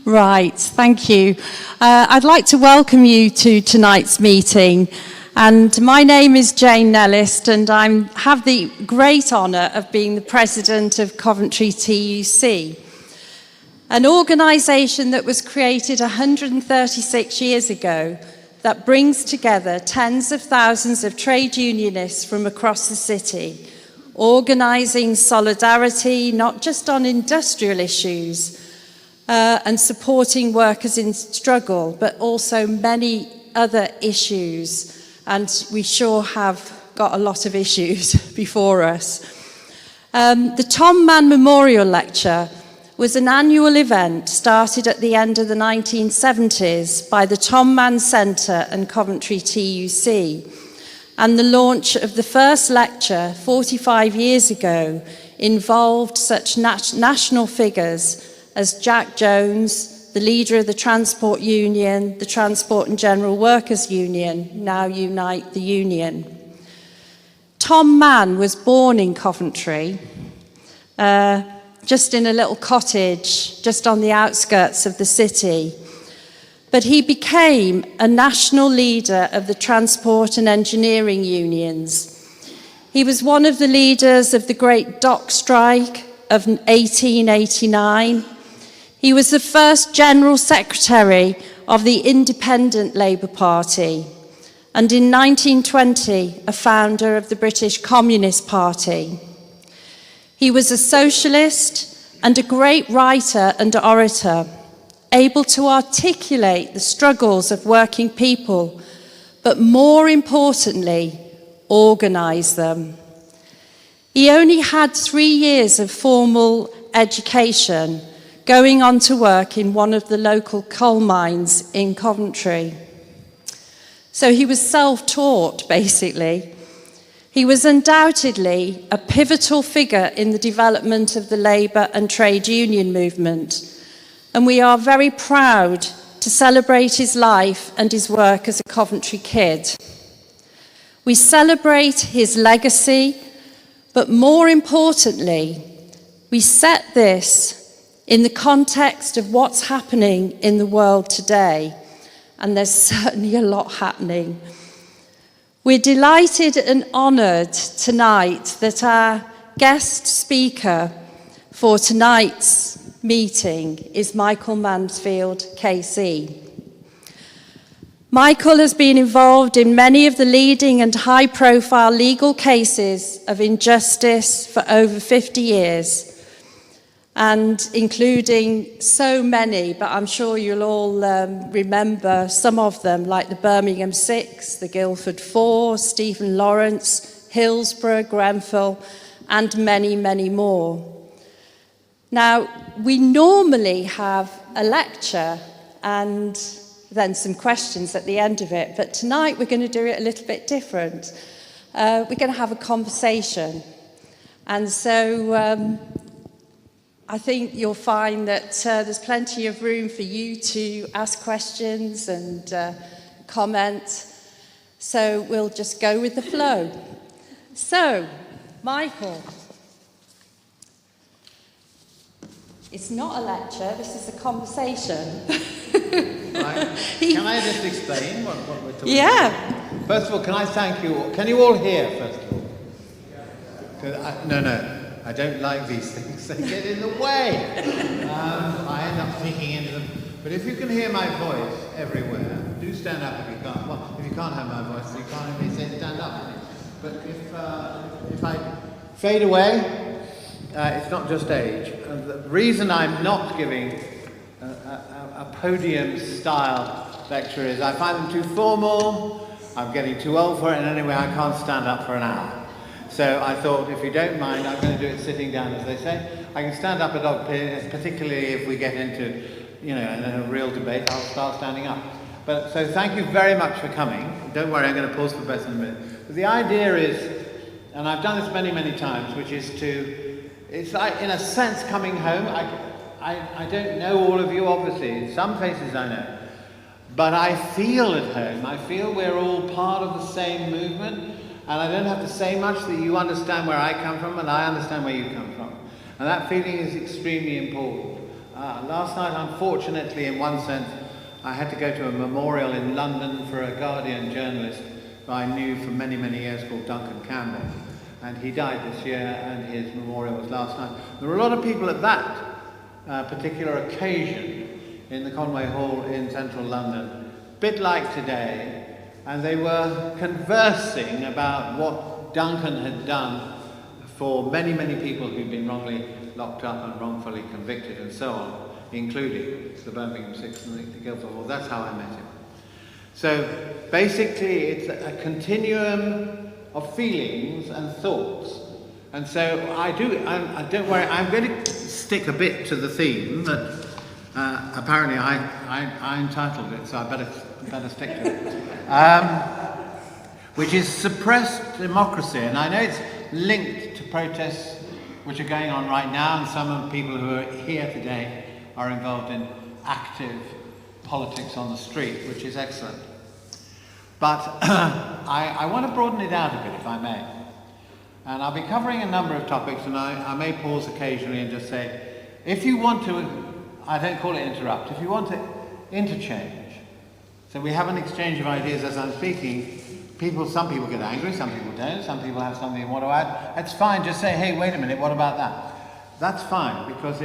Right, thank you. I'd like to welcome you to tonight's meeting. And my name is Jane Nellist, and I have the great honour of being the president of Coventry TUC, an organisation that was created 136 years ago that brings together tens of thousands of trade unionists from across the city, organising solidarity not just on industrial issues and supporting workers in struggle, but also many other issues. And we sure have got a lot of issues before us. The Tom Mann Memorial Lecture was an annual event started at the end of the 1970s by the Tom Mann Centre and Coventry TUC. And the launch of the first lecture 45 years ago involved such national figures as Jack Jones, the leader of the Transport Union, the Transport and General Workers Union, now Unite the Union. Tom Mann was born in Coventry, just in a little cottage, just on the outskirts of the city. But he became a national leader of the transport and engineering unions. He was one of the leaders of the Great Dock Strike of 1889. He was the first General Secretary of the Independent Labour Party, and in 1920, a founder of the British Communist Party. He was a socialist and a great writer and orator, able to articulate the struggles of working people, but more importantly, organise them. He only had 3 years of formal education, going on to work in one of the local coal mines in Coventry. So he was self-taught, basically. He was undoubtedly a pivotal figure in the development of the labour and trade union movement, and we are very proud to celebrate his life and his work as a Coventry kid. We celebrate his legacy, but more importantly, we set this in the context of what's happening in the world today, and there's certainly a lot happening. We're delighted and honoured tonight that our guest speaker for tonight's meeting is Michael Mansfield KC. Michael has been involved in many of the leading and high-profile legal cases of injustice for over 50 years, and including so many, but I'm sure you'll all remember some of them, like the Birmingham 6, the Guildford 4, Stephen Lawrence, Hillsborough, Grenfell, and many, many more. Now, we normally have a lecture and then some questions at the end of it, but tonight we're going to do it a little bit different. We're going to have a conversation. And so I think you'll find that there's plenty of room for you to ask questions and comment. So we'll just go with the flow. So, Michael, it's not a lecture, this is a conversation. Right. Can I just explain what we're talking about? First of all, can I thank you all? Can you all hear, first of all? No. I don't like these things, they get in the way. I end up sneaking into them. But if you can hear my voice everywhere, do stand up if you can't. Well, if you can't have my voice, you can't even say stand up. But if I fade away, it's not just age. The reason I'm not giving a podium-style lecture is I find them too formal, I'm getting too old for it, and anyway, I can't stand up for an hour. So I thought, if you don't mind, I'm going to do it sitting down, as they say. I can stand up at odd periods, particularly if we get into, in a real debate, I'll start standing up. But so thank you very much for coming. Don't worry, I'm going to pause for breath in a minute. But the idea is, and I've done this many, many times, which is it's like, in a sense, coming home. I don't know all of you, obviously. In some places I know. But I feel at home. I feel we're all part of the same movement. And I don't have to say much, that you understand where I come from and I understand where you come from. And that feeling is extremely important. Last night, unfortunately, in one sense, I had to go to a memorial in London for a Guardian journalist who I knew for many, many years called Duncan Campbell. And he died this year, and his memorial was last night. There were a lot of people at that particular occasion in the Conway Hall in central London, a bit like today, and they were conversing about what Duncan had done for many, many people who'd been wrongly locked up and wrongfully convicted and so on, including the Birmingham Six and the Guildford Hall. That's how I met him. So basically it's a continuum of feelings and thoughts. And so don't worry, I'm going to stick a bit to the theme that apparently I entitled it, so I better stick to it. Which is suppressed democracy. And I know it's linked to protests which are going on right now, and some of the people who are here today are involved in active politics on the street, which is excellent. But I want to broaden it out a bit, if I may. And I'll be covering a number of topics, and I may pause occasionally and just say, if you want to, I don't call it interrupt, if you want to interchange, so we have an exchange of ideas as I'm speaking, some people get angry, some people don't, some people have something they want to add. That's fine, just say, hey, wait a minute, what about that? That's fine, because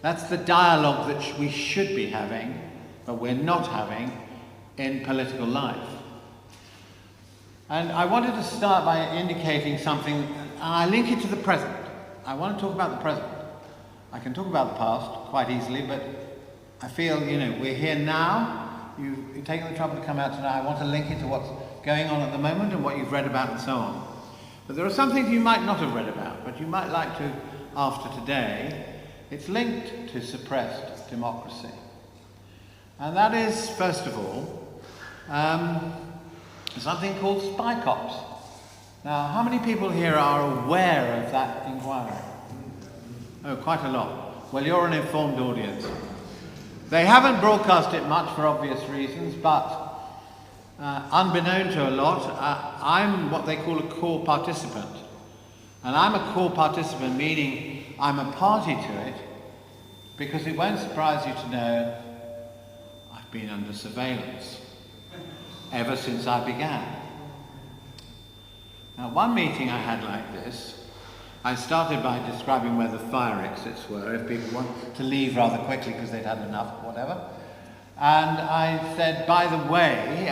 that's the dialogue that we should be having, but we're not having in political life. And I wanted to start by indicating something, and I link it to the present. I want to talk about the present. I can talk about the past quite easily, but I feel, we're here now. You've taken the trouble to come out tonight. I want to link it to what's going on at the moment and what you've read about and so on. But there are some things you might not have read about, but you might like to after today. It's linked to suppressed democracy. And that is, first of all, something called spy cops. Now, how many people here are aware of that inquiry? Oh, quite a lot. Well, you're an informed audience. They haven't broadcast it much for obvious reasons, but unbeknown to a lot, I'm what they call a core participant. And I'm a core participant, meaning I'm a party to it, because it won't surprise you to know I've been under surveillance ever since I began. Now, one meeting I had like this, I started by describing where the fire exits were, if people want to leave rather quickly because they'd had enough, whatever. And I said, by the way,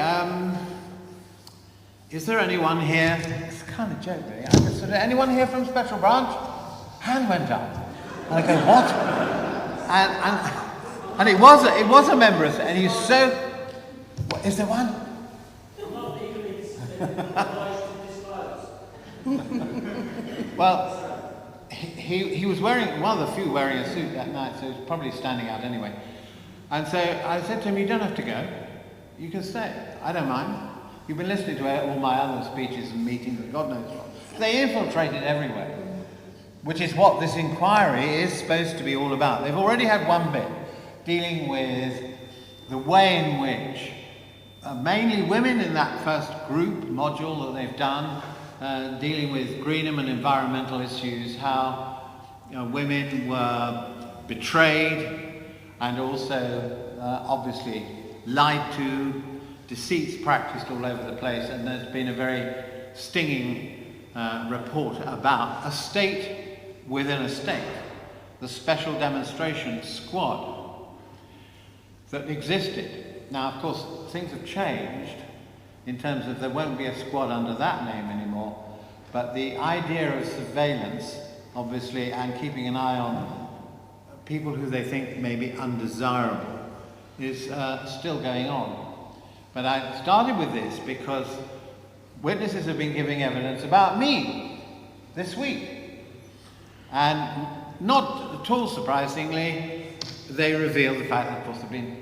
is there anyone here? It's kind of a joke, really. I just said, anyone here from Special Branch? Hand went up. And I go, what? And it was a member of, and he's so, what, is there one? Well, he was wearing, one of the few wearing a suit that night, so he was probably standing out anyway. And so I said to him, you don't have to go. You can stay. I don't mind. You've been listening to all my other speeches and meetings and God knows what. They infiltrated everywhere, which is what this inquiry is supposed to be all about. They've already had one bit dealing with the way in which mainly women in that first group module that they've done, dealing with greenham and environmental issues, how women were betrayed and also obviously lied to, deceits practiced all over the place, and there's been a very stinging report about a state within a state, the Special Demonstration Squad that existed. Now, of course, things have changed in terms of there won't be a squad under that name anymore, but the idea of surveillance, obviously, and keeping an eye on people who they think may be undesirable is still going on. But I started with this because witnesses have been giving evidence about me this week. And not at all surprisingly, they revealed the fact that, of course, there have been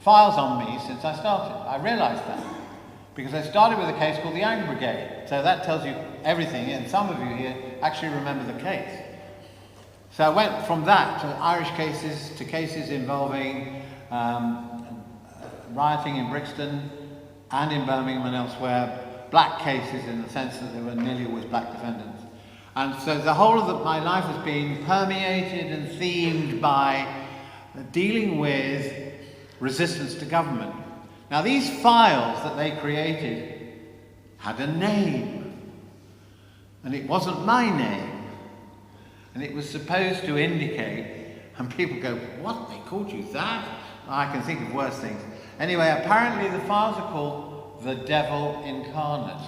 files on me since I started. I realised that because I started with a case called the Angry Brigade. So that tells you everything, and some of you here actually remember the case. So I went from that to Irish cases, to cases involving rioting in Brixton and in Birmingham and elsewhere, black cases in the sense that there were nearly always black defendants. And so the whole of my life has been permeated and themed by dealing with resistance to government. Now, these files that they created had a name, and it wasn't my name, and it was supposed to indicate, and people go, what, they called you that? I can think of worse things. Anyway, apparently the files are called the devil incarnate.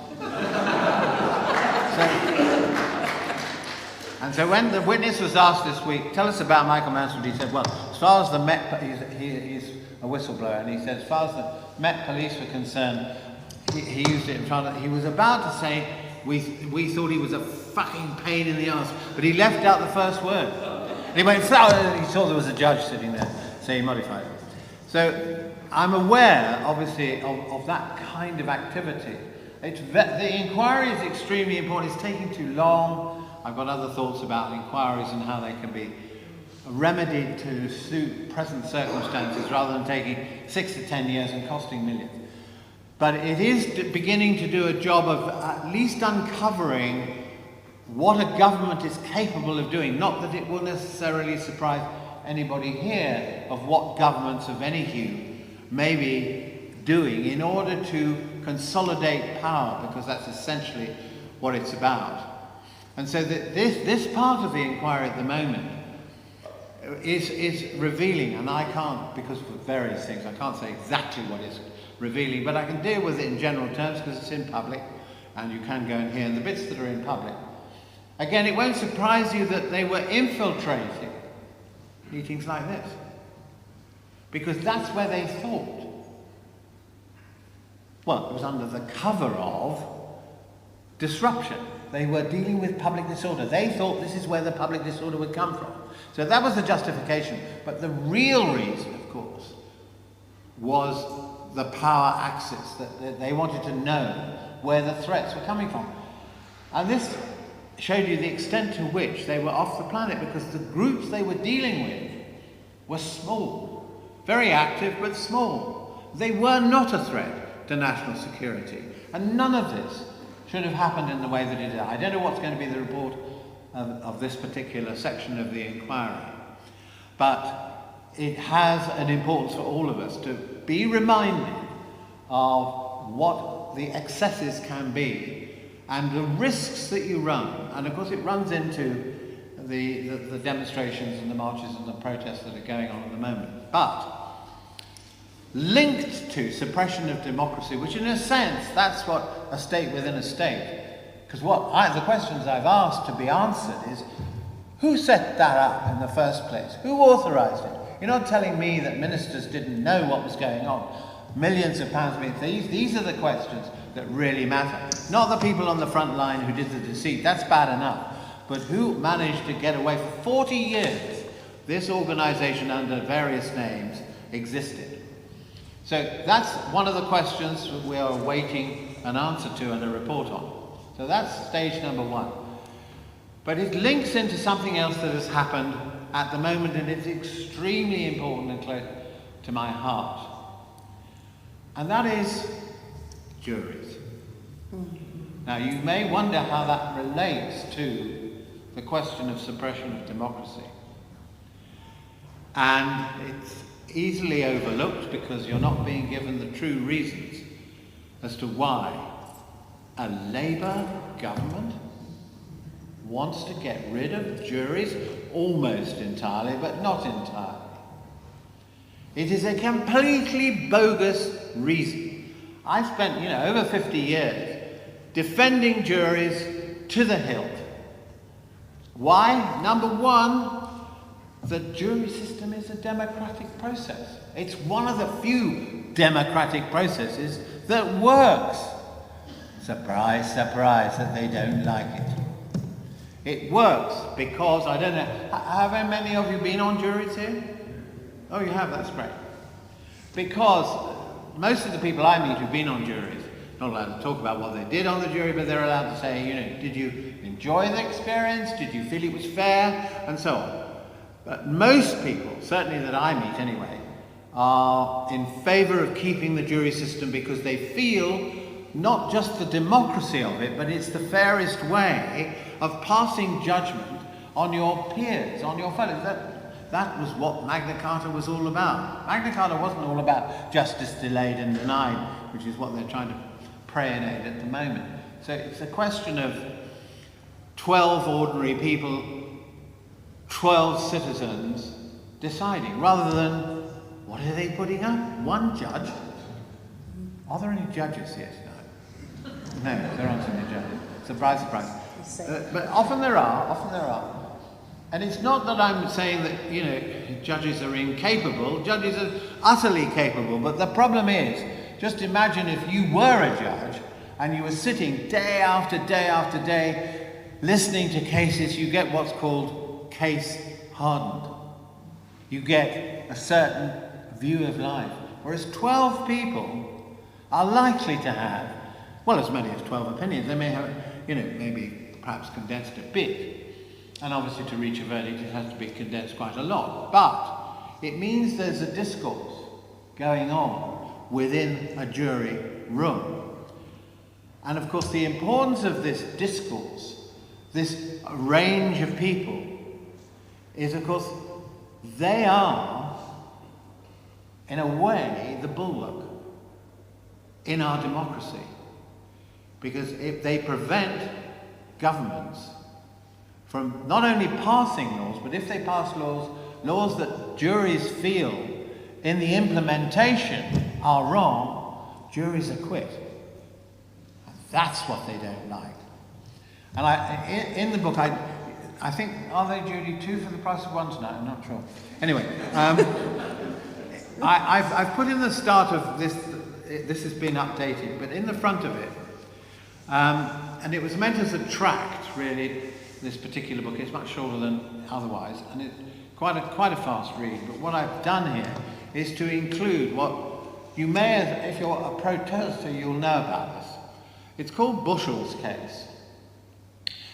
So when the witness was asked this week, tell us about Michael Mansfield, he said, well, as far as the Met, he's a whistleblower, and he said, as far as the Met police were concerned, he used it in front of, he was about to say, we thought he was a fucking pain in the arse, but he left out the first word. And he went, he saw there was a judge sitting there, so he modified it. So I'm aware, obviously, of that kind of activity. The inquiry is extremely important. It's taking too long. I've got other thoughts about inquiries and how they can be remedied to suit present circumstances rather than taking 6 to 10 years and costing millions. But it is beginning to do a job of at least uncovering what a government is capable of doing. Not that it will necessarily surprise anybody here of what governments of any hue may be doing in order to consolidate power, because that's essentially what it's about. And so this part of the inquiry at the moment is revealing, and I can't, because of various things, I can't say exactly what it's revealing, but I can deal with it in general terms because it's in public, and you can go and hear the bits that are in public. Again, it won't surprise you that they were infiltrating meetings like this, because that's where they thought. Well, it was under the cover of disruption. They were dealing with public disorder. They thought this is where the public disorder would come from. So that was the justification. But the real reason, of course, was the power axis, that they wanted to know where the threats were coming from. And this showed you the extent to which they were off the planet, because the groups they were dealing with were small, very active but small. They were not a threat to national security, and none of this should have happened in the way that it did. I don't know what's going to be the report of this particular section of the inquiry, but it has an importance for all of us to be reminded of what the excesses can be and the risks that you run. And of course it runs into the demonstrations and the marches and the protests that are going on at the moment. But linked to suppression of democracy, which in a sense, that's what a state within a state, because the questions I've asked to be answered is, who set that up in the first place? Who authorised it? You're not telling me that ministers didn't know what was going on. Millions of pounds being these are the questions that really matter. Not the people on the front line who did the deceit, that's bad enough. But who managed to get away for 40 years? This organisation under various names existed. So that's one of the questions we are awaiting an answer to and a report on. So that's stage number one. But it links into something else that has happened at the moment, and it's extremely important and close to my heart. And that is juries. Now you may wonder how that relates to the question of suppression of democracy. And it's easily overlooked because you're not being given the true reasons as to why a Labour government wants to get rid of juries almost entirely, but not entirely. It is a completely bogus reason. I spent, over 50 years defending juries to the hilt. Why? Number one, the jury system is a democratic process. It's one of the few democratic processes that works. Surprise, surprise that they don't like it. It works because, I don't know, have many of you been on juries here? Oh, you have, that's great. Because most of the people I meet who've been on juries, not allowed to talk about what they did on the jury, but they're allowed to say, did you enjoy the experience? Did you feel it was fair? And so on. But most people, certainly that I meet anyway, are in favour of keeping the jury system because they feel not just the democracy of it, but it's the fairest way of passing judgment on your peers, on your fellows. that was what Magna Carta was all about. Magna Carta wasn't all about justice delayed and denied, which is what they're trying to preonate at the moment. So it's a question of 12 ordinary people, 12 citizens deciding, rather than what are they putting up? One judge? Are there any judges here tonight? No, there aren't any judges. Surprise, surprise. But often there are. And it's not that I'm saying that, you know, judges are incapable. Judges are utterly capable. But the problem is, just imagine if you were a judge and you were sitting day after day after day listening to cases. You get what's called case hardened. You get a certain view of life. Whereas 12 people are likely to have, well, as many as 12 opinions. They may have, you know, maybe perhaps condensed a bit. And obviously to reach a verdict it has to be condensed quite a lot. But it means there's a discourse going on within a jury room. And of course the importance of this discourse, this range of people, is of course they are, in a way, the bulwark in our democracy. Because if they prevent governments from not only passing laws, but if they pass laws that juries feel in the implementation are wrong, juries acquit. And that's what they don't like. And in the book, I think, are they, Judy, 2 for the price of 1 tonight? I'm not sure. Anyway, I've put in the start of this has been updated, but in the front of it, and it was meant as a tract, really, this particular book. It's much shorter than otherwise, and it's quite a fast read. But what I've done here is to include what you may, if you're a protester, you'll know about this. It's called Bushell's case.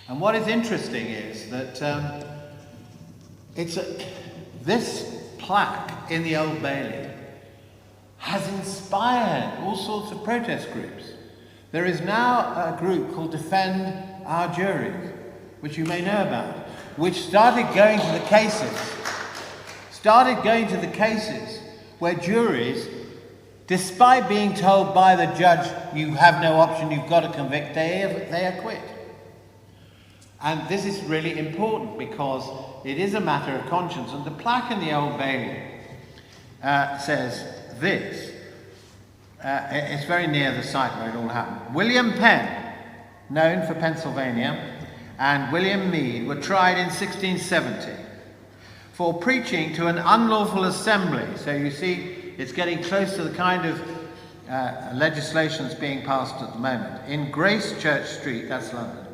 And what is interesting is that this plaque in the Old Bailey has inspired all sorts of protest groups. There is now a group called Defend Our Juries, which you may know about, which started going to the cases where juries, despite being told by the judge, you have no option, you've got to convict, they acquit. And this is really important because it is a matter of conscience. And the plaque in the Old Bailey says this. It's very near the site where it all happened. William Penn, known for Pennsylvania, and William Meade were tried in 1670 for preaching to an unlawful assembly. So you see, it's getting close to the kind of legislation that's being passed at the moment. In Grace Church Street, that's London.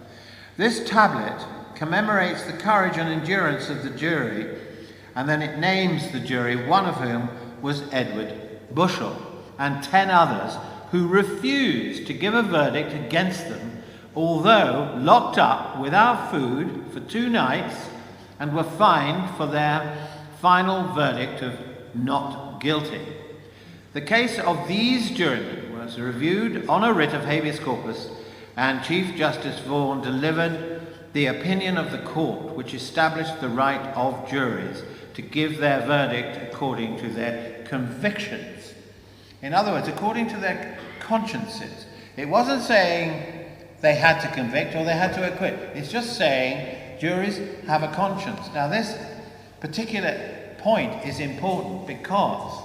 This tablet commemorates the courage and endurance of the jury, and then it names the jury, one of whom was Edward Bushell, and 10 others who refused to give a verdict against them, although locked up without food for 2 nights and were fined for their final verdict of not guilty. The case of these jurymen was reviewed on a writ of habeas corpus, and Chief Justice Vaughan delivered the opinion of the court, which established the right of juries to give their verdict according to their convictions. In other words, according to their consciences. It wasn't saying they had to convict or they had to acquit. It's just saying juries have a conscience. Now this particular point is important because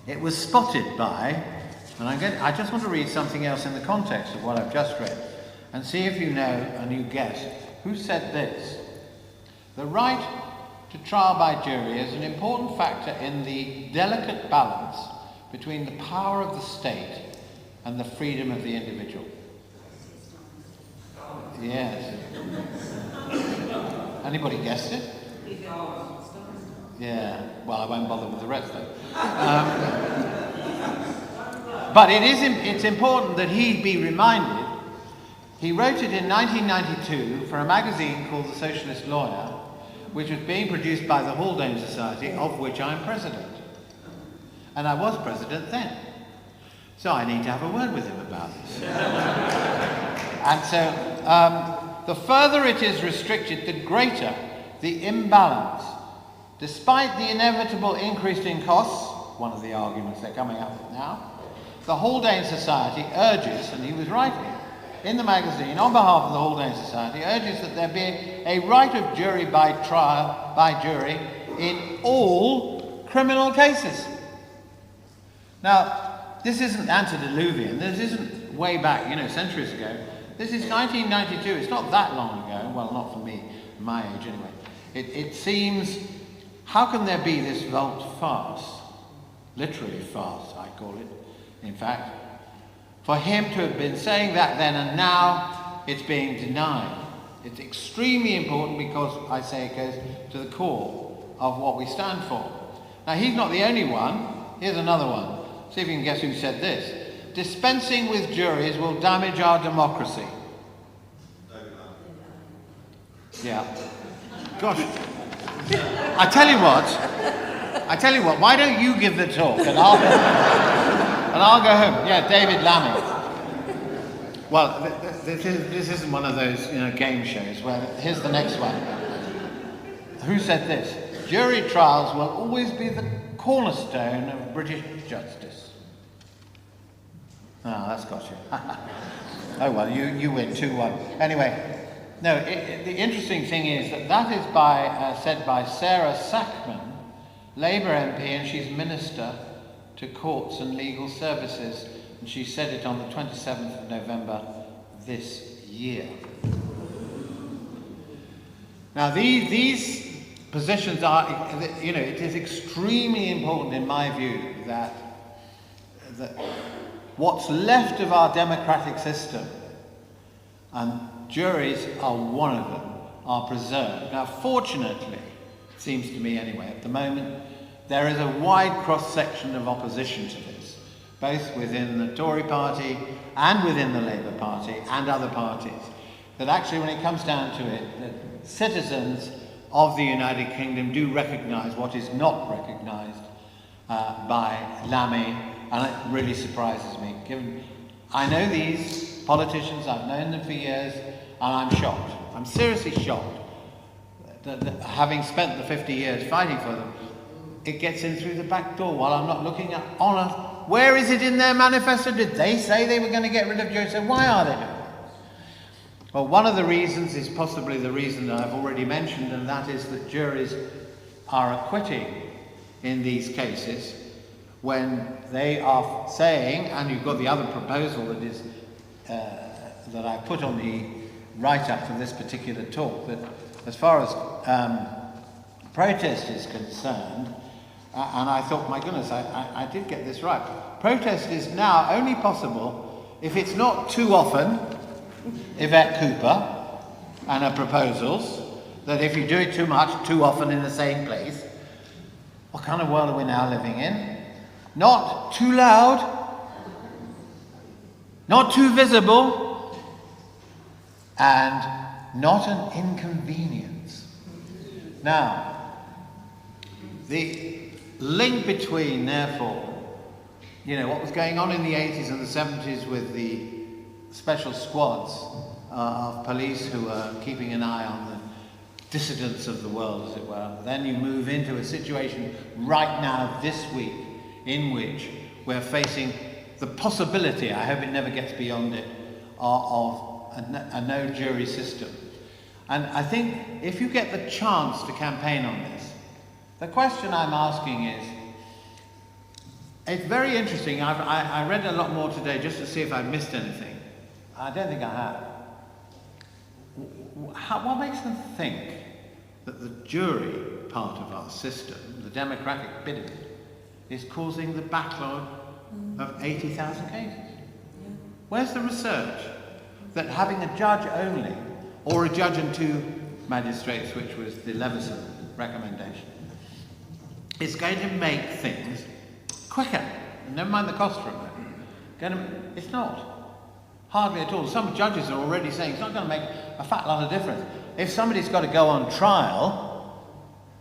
it was spotted by, and I just want to read something else in the context of what I've just read and see if you know and you guess who said this. The right to trial by jury is an important factor in the delicate balance between the power of the state and the freedom of the individual. Yes. Anybody guessed it? Yeah. Well, I won't bother with the rest though. But it's important that he be reminded. He wrote it in 1992 for a magazine called The Socialist Lawyer, which was being produced by the Haldane Society, of which I'm president. And I was president then. So I need to have a word with him about this. And so the further it is restricted, the greater the imbalance Despite the inevitable increase in costs, one of the arguments they're coming up with now, the Haldane Society urges, and he was right here, in the magazine, on behalf of the Haldane Society, urges that there be a right of jury by trial, by jury, in all criminal cases. Now, this isn't antediluvian, this isn't way back, centuries ago. This is 1992, it's not that long ago, well, not for me, my age anyway. It seems, how can there be this volte-face, literally fast, I call it, in fact, for him to have been saying that then and now it's being denied. It's extremely important because, I say, it goes to the core of what we stand for. Now, he's not the only one. Here's another one. See if you can guess who said this. Dispensing with juries will damage our democracy. Yeah. Gosh. I tell you what, why don't you give the talk and I'll go home. Yeah, David Lammy. Well, this isn't one of those game shows where, here's the next one. Who said this? Jury trials will always be the cornerstone of British justice. Oh, that's got you. Oh well, you win 2-1. Anyway, no, the interesting thing is that is said by Sarah Sackman, Labour MP, and she's Minister to Courts and Legal Services, and she said it on the 27th of November this year. Now these positions are, it is extremely important in my view that what's left of our democratic system, and juries are one of them, are preserved. Now fortunately, it seems to me anyway, at the moment, there is a wide cross-section of opposition to this, both within the Tory party and within the Labour Party and other parties, that actually when it comes down to it, that citizens of the United Kingdom do recognise what is not recognised by Lammy, and it really surprises me. Given I know these politicians, I've known them for years, and I'm shocked. I'm seriously shocked that having spent the 50 years fighting for them, it gets in through the back door while I'm not looking at honour. Where is it in their manifesto? Did they say they were going to get rid of juries? So why are they doing it? Well, one of the reasons is possibly the reason that I've already mentioned, and that is that juries are acquitting in these cases when they are saying, and you've got the other proposal that is that I put on the write-up for this particular talk, that as far as protest is concerned, and I thought, my goodness, I did get this right. Protest is now only possible if it's not too often, Yvette Cooper and her proposals, that if you do it too much, too often in the same place. What kind of world are we now living in? Not too loud, not too visible, and not an inconvenience. Now, the link between, therefore, what was going on in the 80s and the 70s with the special squads of police who were keeping an eye on the dissidents of the world, as it were. Then you move into a situation right now, this week, in which we're facing the possibility, I hope it never gets beyond it, of a no jury system. And I think if you get the chance to campaign on this, the question I'm asking is, it's very interesting. I read a lot more today just to see if I missed anything. I don't think I have. What makes them think that the jury part of our system, the democratic bit of it, is causing the backlog of 80,000 cases? Yeah. Where's the research that having a judge only, or a judge and 2 magistrates, which was the Leveson recommendation, is going to make things quicker? Never mind the cost for it. It's not. Hardly at all. Some judges are already saying it's not going to make a fat lot of difference. If somebody's got to go on trial,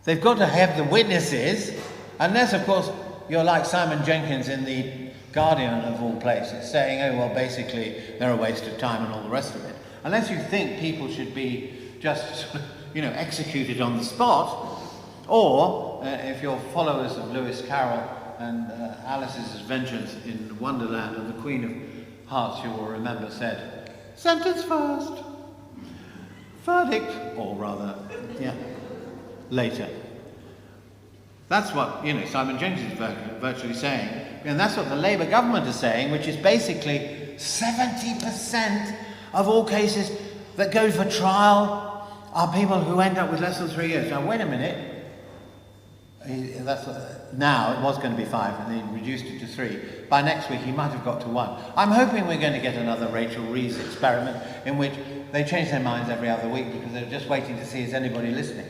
they've got to have the witnesses, unless, of course, you're like Simon Jenkins in the Guardian of all places, saying, oh, well, basically, they're a waste of time and all the rest of it. Unless you think people should be just, executed on the spot, Or, if you're followers of Lewis Carroll and Alice's Adventures in Wonderland and the Queen of Hearts, you will remember, said, sentence first, verdict, or rather, later. That's what, Simon Jones is virtually saying, and that's what the Labour government is saying, which is basically 70% of all cases that go for trial are people who end up with less than 3 years. Now, wait a minute. Now, it was going to be 5, and they reduced it to 3. By next week, he might have got to 1. I'm hoping we're going to get another Rachel Reeves experiment in which they change their minds every other week because they're just waiting to see is anybody listening.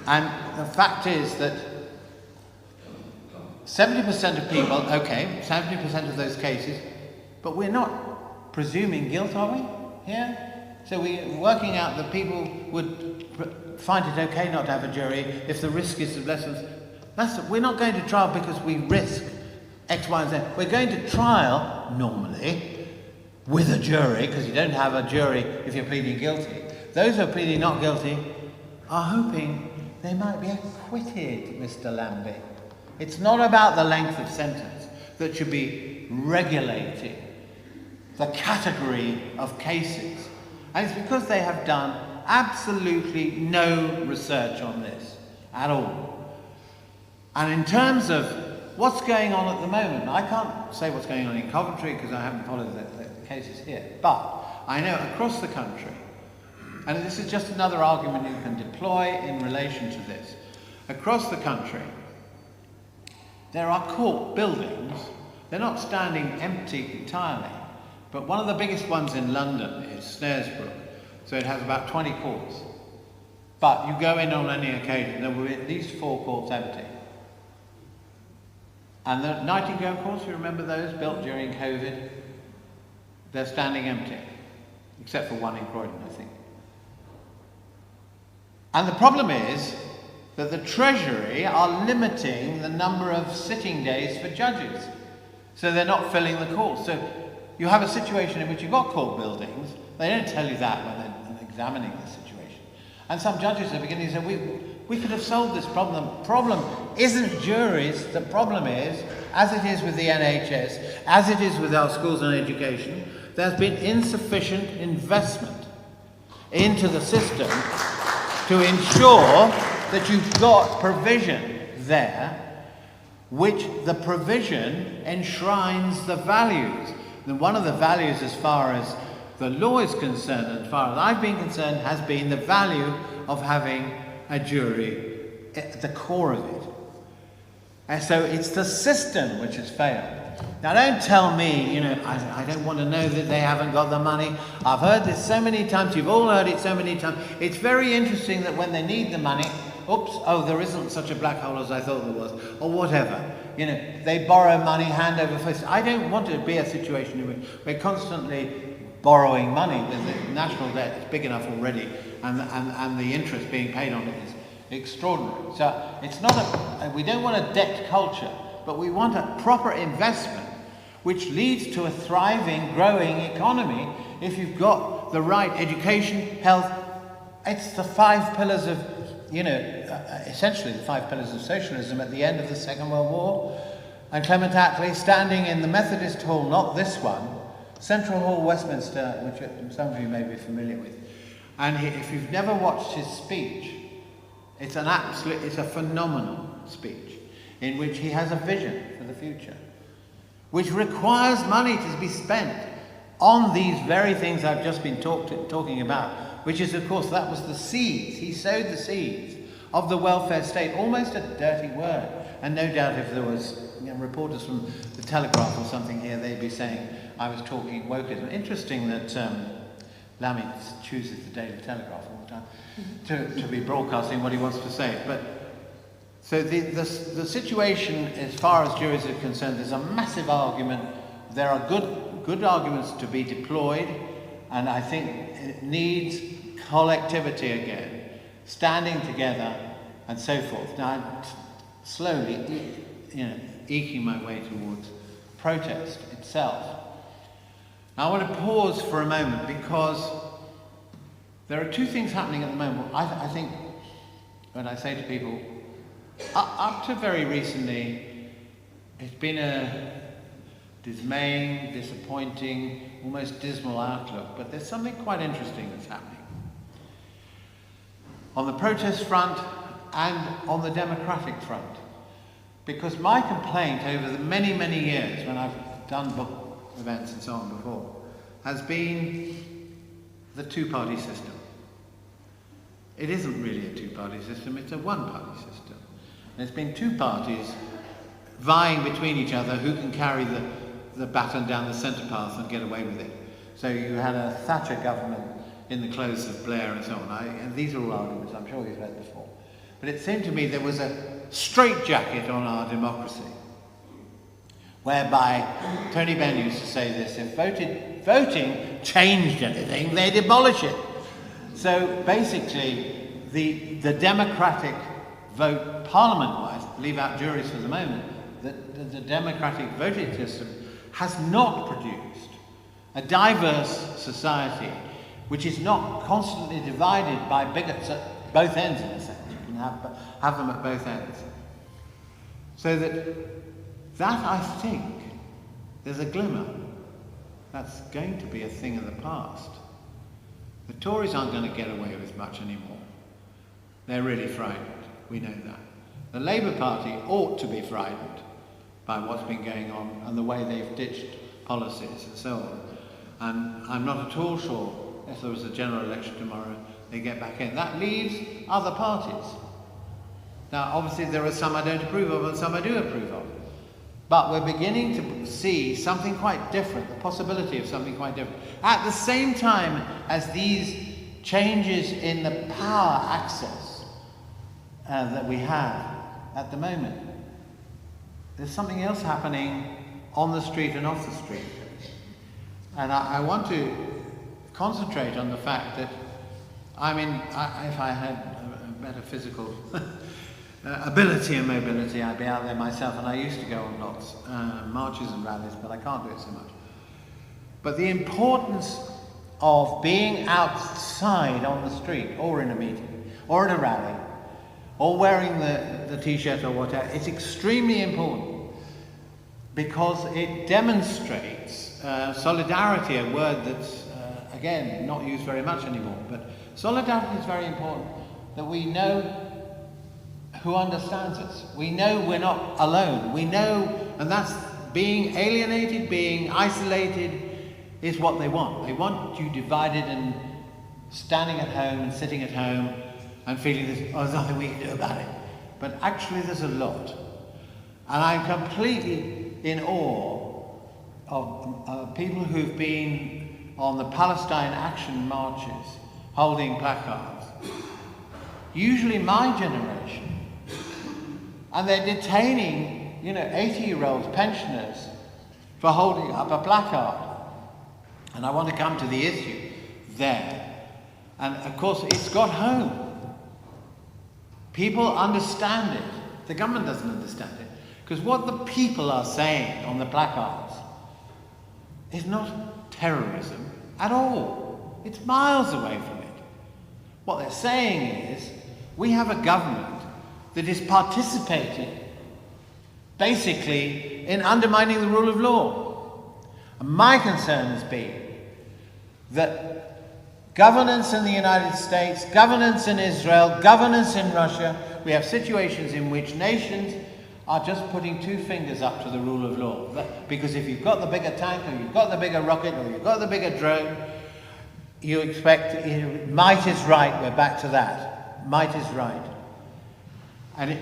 And the fact is that 70% of people, 70% of those cases, but we're not presuming guilt, are we, here? So we're working out that people would find it okay not to have a jury if the risk is less than... We're not going to trial because we risk X, Y, and Z. We're going to trial, normally, with a jury, because you don't have a jury if you're pleading guilty. Those who are pleading not guilty are hoping they might be acquitted, Mr. Lambie. It's not about the length of sentence that should be regulating the category of cases. And it's because they have done absolutely no research on this at all. And in terms of what's going on at the moment, I can't say what's going on in Coventry because I haven't followed the cases here, but I know across the country, and this is just another argument you can deploy in relation to this, across the country, there are court buildings. They're not standing empty entirely, but one of the biggest ones in London is Snaresbrook, so it has about 20 courts. But you go in on any occasion, there will be at least 4 courts empty. And the Nightingale courts, you remember those, built during COVID? They're standing empty, except for one in Croydon, I think. And the problem is that the Treasury are limiting the number of sitting days for judges. So they're not filling the courts. So you have a situation in which you've got court buildings. They don't tell you that when they're examining the situation. And some judges are beginning to say, we could have solved this problem. The problem isn't juries. The problem is, as it is with the NHS, as it is with our schools and education, there's been insufficient investment into the system to ensure that you've got provision there, which the provision enshrines the values. And one of the values, as far as the law is concerned, as far as I've been concerned, has been the value of having a jury at the core of it. And so it's the system which has failed. Now don't tell me, I don't want to know that they haven't got the money. I've heard this so many times, you've all heard it so many times. It's very interesting that when they need the money, there isn't such a black hole as I thought there was, or whatever. They borrow money hand over fist. I don't want to be a situation in which we're constantly borrowing money when the national debt is big enough already and the interest being paid on it is extraordinary. So it's not we don't want a debt culture, but we want a proper investment which leads to a thriving, growing economy if you've got the right education, health. It's the 5 pillars of, essentially the 5 pillars of socialism at the end of the Second World War. And Clement Attlee, standing in the Methodist Hall, not this one, Central Hall, Westminster, which some of you may be familiar with. And if you've never watched his speech, it's a phenomenal speech in which he has a vision for the future, which requires money to be spent on these very things I've just been talking about, which is, of course, that was the seeds. He sowed the seeds of the welfare state, almost a dirty word. And no doubt if there was reporters from the Telegraph or something here, they'd be saying I was talking wokeism. Interesting that Lammy chooses the Daily Telegraph all the time to be broadcasting what he wants to say. But so the situation, as far as juries are concerned, there's a massive argument. There are good arguments to be deployed, and I think it needs collectivity again, standing together, and so forth. Now, I'm slowly, eking my way towards protest itself. Now, I want to pause for a moment because there are 2 things happening at the moment. I think when I say to people, up to very recently, it's been a dismaying, disappointing, almost dismal outlook, but there's something quite interesting that's happening. On the protest front and on the democratic front. Because my complaint over the many, many years when I've done book events and so on before has been the two-party system. It isn't really a two-party system, it's a one-party system. And it's been two parties vying between each other who can carry the baton down the centre path and get away with it. So you had a Thatcher government in the clothes of Blair and so on. And these are all arguments I'm sure you've heard before. But it seemed to me there was a straitjacket on our democracy, whereby Tony Benn used to say this: if voting changed anything, they'd abolish it. So basically, the democratic vote, parliament-wise, leave out juries for the moment, the democratic voting system has not produced a diverse society which is not constantly divided by bigots at both ends, in a sense. You can have them at both ends. So that I think, there's a glimmer. That's going to be a thing of the past. The Tories aren't going to get away with much anymore. They're really frightened. We know that. The Labour Party ought to be frightened by what's been going on and the way they've ditched policies and so on. And I'm not at all sure if there was a general election tomorrow, they get back in. That leaves other parties. Now, obviously, there are some I don't approve of and some I do approve of. But we're beginning to see something quite different, the possibility of something quite different. At the same time as these changes in the power access that we have at the moment, there's something else happening on the street and off the street. And I want to concentrate on the fact that, if I had a better physical ability and mobility, I'd be out there myself, and I used to go on lots, marches and rallies, but I can't do it so much. But the importance of being outside on the street, or in a meeting, or in a rally, or wearing the t-shirt or whatever, it's extremely important because it demonstrates solidarity, a word that's, again, not used very much anymore, but solidarity is very important, that we know who understands us. We know we're not alone. We know, and that's being alienated, being isolated, is what they want. They want you divided and standing at home and sitting at home and feeling there's nothing we can do about it. But actually there's a lot. And I'm completely in awe of people who've been on the Palestine action marches holding placards. Usually my generation. And they're detaining, 80-year-olds, pensioners, for holding up a placard. And I want to come to the issue there. And of course, it's got home. People understand it. The government doesn't understand it. Because what the people are saying on the placards is not terrorism at all. It's miles away from it. What they're saying is, we have a government that is participating, basically, in undermining the rule of law. And my concern has been that governance in the United States, governance in Israel, governance in Russia, we have situations in which nations are just putting two fingers up to the rule of law. Because if you've got the bigger tank, or you've got the bigger rocket, or you've got the bigger drone, you expect, might is right, we're back to that. Might is right. And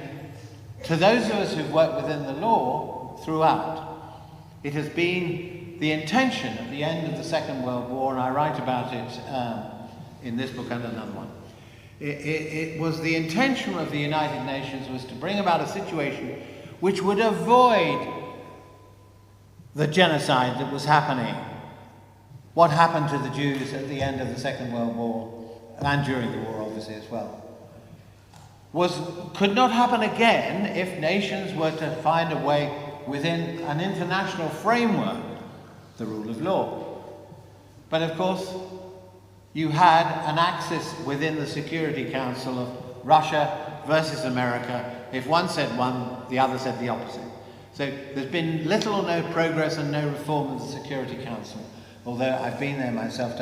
to those of us who've worked within the law throughout, it has been the intention at the end of the Second World War, and I write about it in this book and another one. It was the intention of the United Nations was to bring about a situation which would avoid the genocide that was happening. What happened to the Jews at the end of the Second World War, and during the war obviously as well, could not happen again if nations were to find a way within an international framework, the rule of law. But of course, you had an axis within the Security Council Russia versus America. If one said one, the other said the opposite. So there's been little or no progress and no reform of the Security Council, although I've been there myself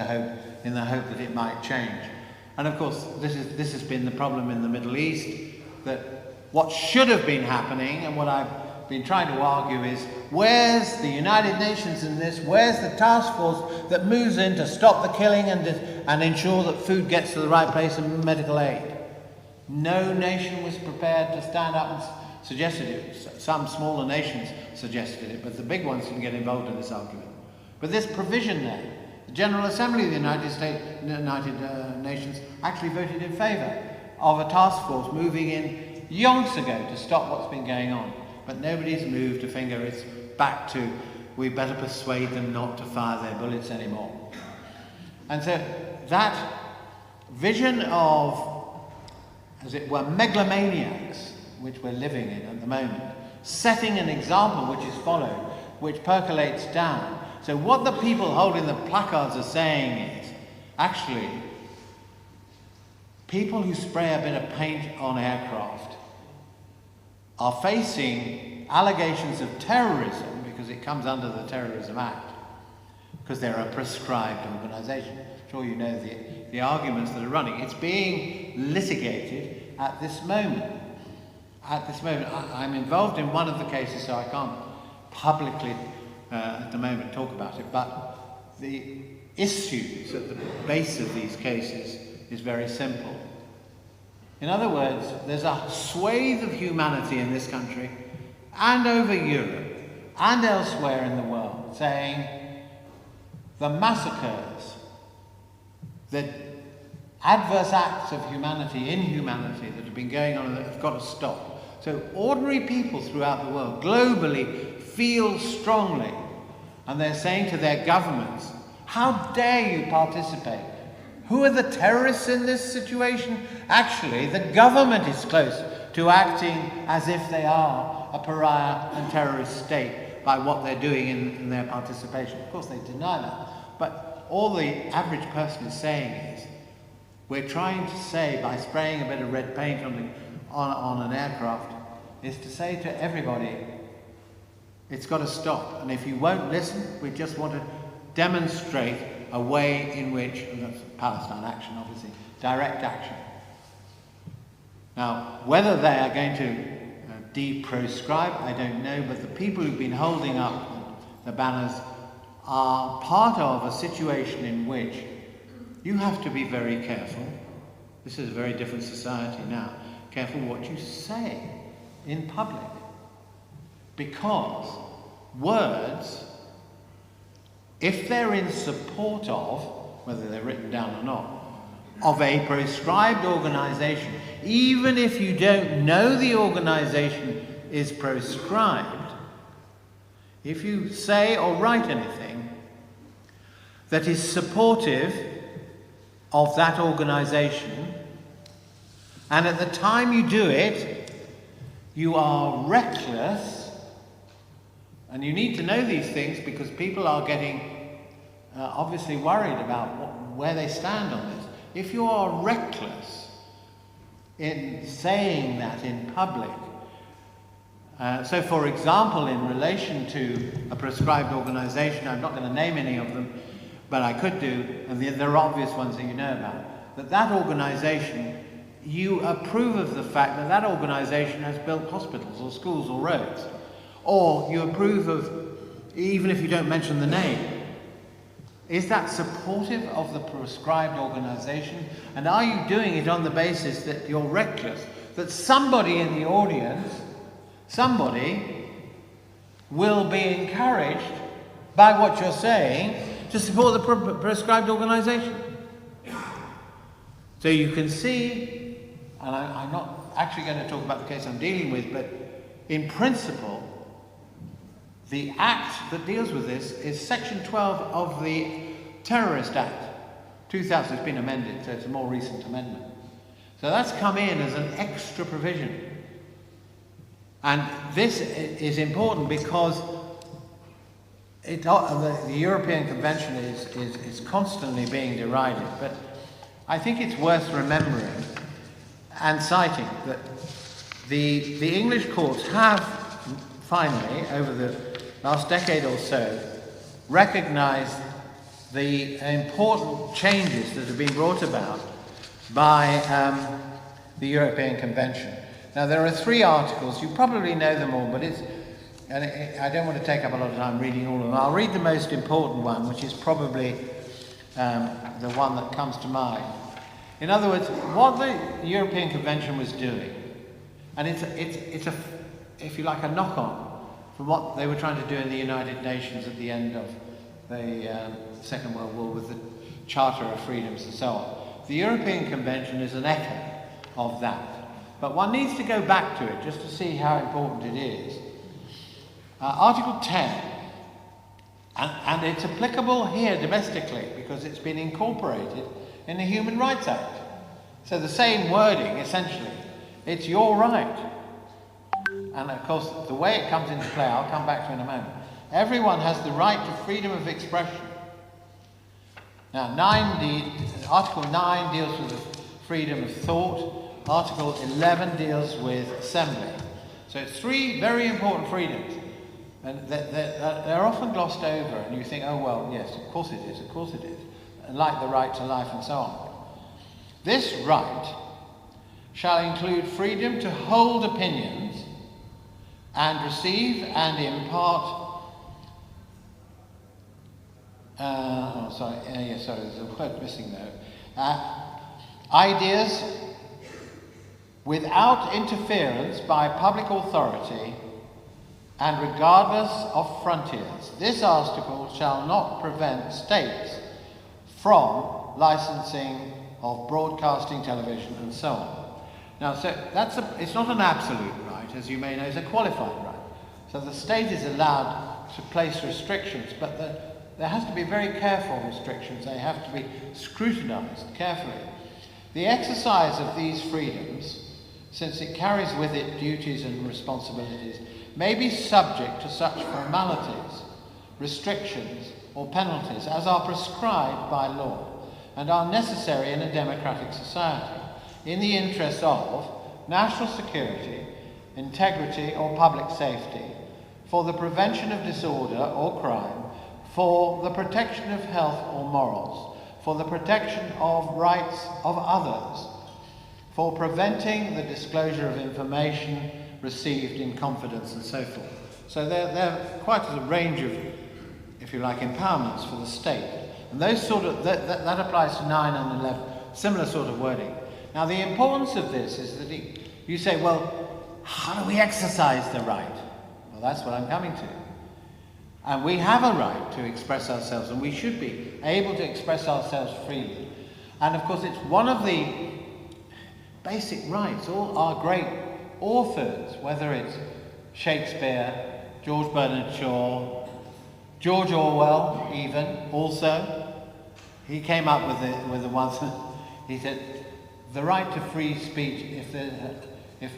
in the hope that it might change. And of course, this has been the problem in the Middle East, that what should have been happening, and what I've been trying to argue, is where's the United Nations in this? Where's the task force that moves in to stop the killing and ensure that food gets to the right place and medical aid? No nation was prepared to stand up and suggested it. Some smaller nations suggested it, but the big ones didn't get involved in this argument. But this provision there, the General Assembly of the United Nations actually voted in favour of a task force moving in yonks ago to stop what's been going on. But nobody's moved a finger. It's back to, we better persuade them not to fire their bullets anymore. And so that vision of, as it were, megalomaniacs, which we're living in at the moment, setting an example which is followed, which percolates down. So what the people holding the placards are saying is, actually, people who spray a bit of paint on aircraft are facing allegations of terrorism, because it comes under the Terrorism Act, because they're a prescribed organisation. I'm sure you know the arguments that are running. It's being litigated at this moment. At this moment, I'm involved in one of the cases, so I can't publicly at the moment talk about it, but the issues at the base of these cases is very simple. In other words, there's a swathe of humanity in this country and over Europe and elsewhere in the world saying the massacres, the adverse acts of humanity, inhumanity that have been going on have got to stop. So ordinary people throughout the world, globally, feel strongly, and they're saying to their governments, how dare you participate? Who are the terrorists in this situation? Actually, the government is close to acting as if they are a pariah and terrorist state by what they're doing in their participation. Of course, they deny that. But all the average person is saying is, we're trying to say, by spraying a bit of red paint on an aircraft, is to say to everybody, it's got to stop. And if you won't listen, we just want to demonstrate a way in which, and that's Palestine action obviously, direct action. Now, whether they are going to de-proscribe, I don't know, but the people who've been holding up the banners are part of a situation in which you have to be very careful. This is a very different society now. Careful what you say in public. Because words, if they're in support of, whether they're written down or not, of a proscribed organisation, even if you don't know the organisation is proscribed, if you say or write anything that is supportive of that organisation, and at the time you do it, you are reckless. And you need to know these things because people are getting obviously worried about where they stand on this. If you are reckless in saying that in public, so for example, in relation to a prescribed organisation, I'm not going to name any of them, but I could do, and there are obvious ones that you know about, that organisation, you approve of the fact that that organisation has built hospitals or schools or roads. Or you approve of, even if you don't mention the name, is that supportive of the prescribed organisation? And are you doing it on the basis that you're reckless, that somebody in the audience, somebody will be encouraged by what you're saying to support the prescribed organisation? So you can see, and I'm not actually going to talk about the case I'm dealing with, but in principle, the act that deals with this is Section 12 of the Terrorist Act. 2000 has been amended, so it's a more recent amendment. So that's come in as an extra provision. And this is important because the European Convention is constantly being derided. But I think it's worth remembering and citing that the English courts have finally, over the last decade or so, recognised the important changes that have been brought about by the European Convention. Now, there are 3 articles. You probably know them all, but I don't want to take up a lot of time reading all of them. I'll read the most important one, which is probably the one that comes to mind. In other words, what the European Convention was doing, and it's a, if you like, a knock-on from what they were trying to do in the United Nations at the end of the Second World War with the Charter of Freedoms and so on. The European Convention is an echo of that. But one needs to go back to it just to see how important it is. Article 10, and it's applicable here domestically because it's been incorporated in the Human Rights Act. So the same wording, essentially. It's your right. And of course, the way it comes into play, I'll come back to in a moment. Everyone has the right to freedom of expression. Now, Article 9 deals with the freedom of thought. Article 11 deals with assembly. So it's 3 very important freedoms. And they're often glossed over, and you think, oh, well, yes, of course it is, like the right to life and so on. This right shall include freedom to hold opinions and receive and impart there's a word missing there. Ideas without interference by public authority and regardless of frontiers. This article shall not prevent states from licensing of broadcasting, television, and so on. Now, so it's not an absolute right, as you may know, it's a qualified right. So the state is allowed to place restrictions, but there has to be very careful restrictions. They have to be scrutinised carefully. The exercise of these freedoms, since it carries with it duties and responsibilities, may be subject to such formalities, restrictions, or penalties as are prescribed by law and are necessary in a democratic society in the interest of national security, integrity, or public safety, for the prevention of disorder or crime, for the protection of health or morals, for the protection of rights of others, for preventing the disclosure of information received in confidence, and so forth. So there are quite a range of, if you like, empowerments for the state. And those that applies to 9 and 11, similar sort of wording. Now, the importance of this is that you say, well, how do we exercise the right? Well, that's what I'm coming to. And we have a right to express ourselves, and we should be able to express ourselves freely. And of course, it's one of the basic rights. All our great authors, whether it's Shakespeare, George Bernard Shaw, George Orwell, even also, he came up with the ones. He said, the right to free speech. If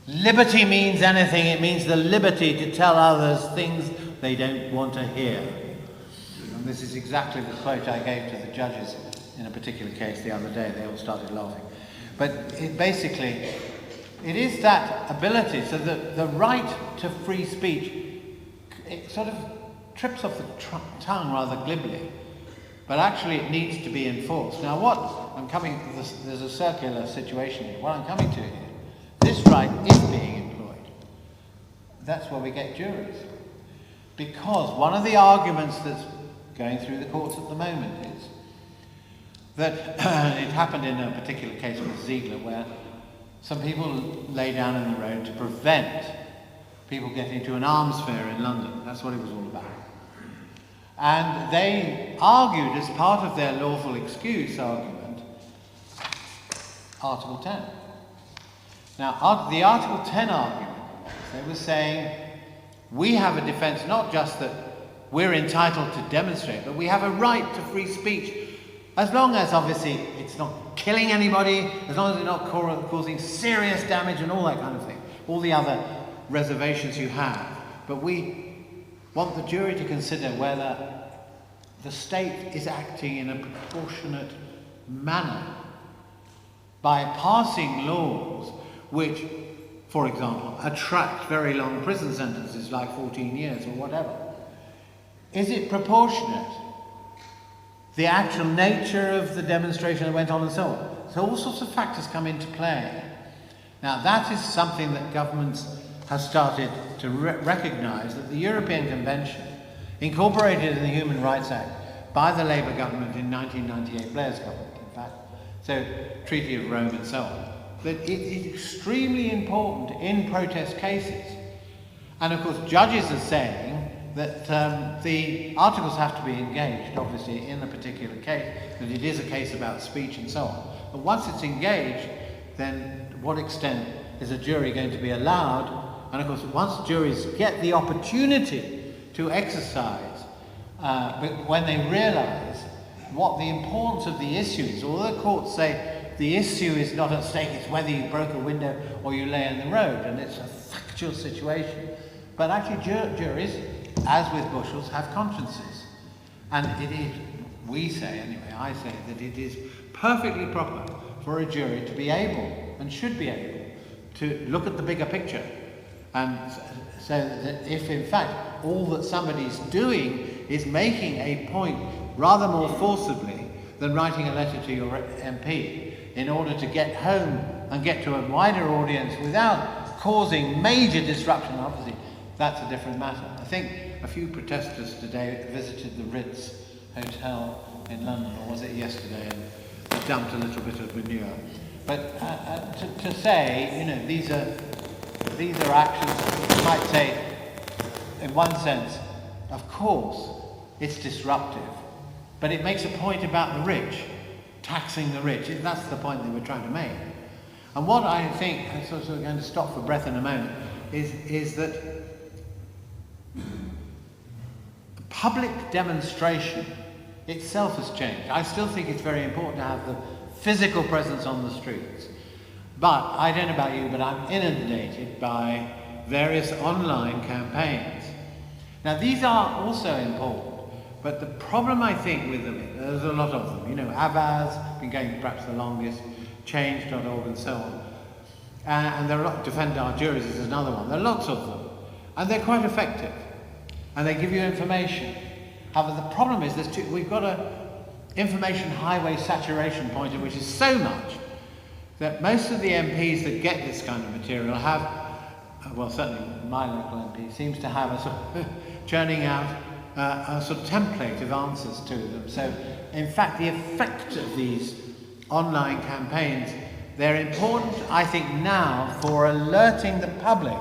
liberty means anything, it means the liberty to tell others things they don't want to hear. And this is exactly the quote I gave to the judges in a particular case the other day. They all started laughing. But it is that ability, so the right to free speech, it sort of trips off the tongue rather glibly, but actually it needs to be enforced. Now there's a circular situation here. What I'm coming to here, this right is being employed. That's where we get juries. Because one of the arguments that's going through the courts at the moment is that it happened in a particular case with Ziegler, where some people lay down in the road to prevent people getting to an arms fair in London. That's what it was all about. And they argued, as part of their lawful excuse argument, Article 10. Now, the Article 10 argument, they were saying, we have a defence, not just that we're entitled to demonstrate, but we have a right to free speech, as long as, obviously, it's not killing anybody, as long as it's not causing serious damage and all that kind of thing, all the other reservations you have. But we want the jury to consider whether the state is acting in a proportionate manner by passing laws which, for example, attract very long prison sentences like 14 years or whatever? Is it proportionate? The actual nature of the demonstration that went on and so on. So all sorts of factors come into play. Now that is something that governments have started to recognise, that the European Convention, incorporated in the Human Rights Act by the Labour government in 1998, Blair's government in fact, so Treaty of Rome and so on, that it is extremely important in protest cases. And of course judges are saying that the articles have to be engaged, obviously, in a particular case, that it is a case about speech and so on. But once it's engaged, then to what extent is a jury going to be allowed? And of course, once juries get the opportunity to exercise, but when they realise what the importance of the issue is, although the courts say the issue is not at stake, it's whether you broke a window or you lay in the road, and it's a factual situation. But actually juries, as with bushels, have consciences. And it is, we say anyway, I say that it is perfectly proper for a jury to be able, and should be able, to look at the bigger picture. And so that if in fact all that somebody's doing is making a point rather more forcibly than writing a letter to your MP in order to get home and get to a wider audience without causing major disruption, obviously, that's a different matter. I think a few protesters today visited the Ritz Hotel in London, or was it yesterday, and they dumped a little bit of manure. But to say, you know, these are actions, you might say, in one sense, of course, it's disruptive, but it makes a point about the rich, taxing the rich. That's the point that we're trying to make. And what I think, I'm sort of going to stop for breath in a moment, is that public demonstration itself has changed. I still think it's very important to have the physical presence on the streets. But I don't know about you, but I'm inundated by various online campaigns. Now these are also important, but the problem I think with them, there's a lot of them. You know, Avaz, been going perhaps the longest, Change.org and so on. And there are a lot, Defend Our Juries is another one. There are lots of them. And they're quite effective. And they give you information. However, the problem is we've got a information highway saturation point, which is so much that most of the MPs that get this kind of material have, well, certainly my local MP seems to have a sort of churning out a sort of template of answers to them. So, in fact, the effect of these online campaigns, they're important, I think, now for alerting the public.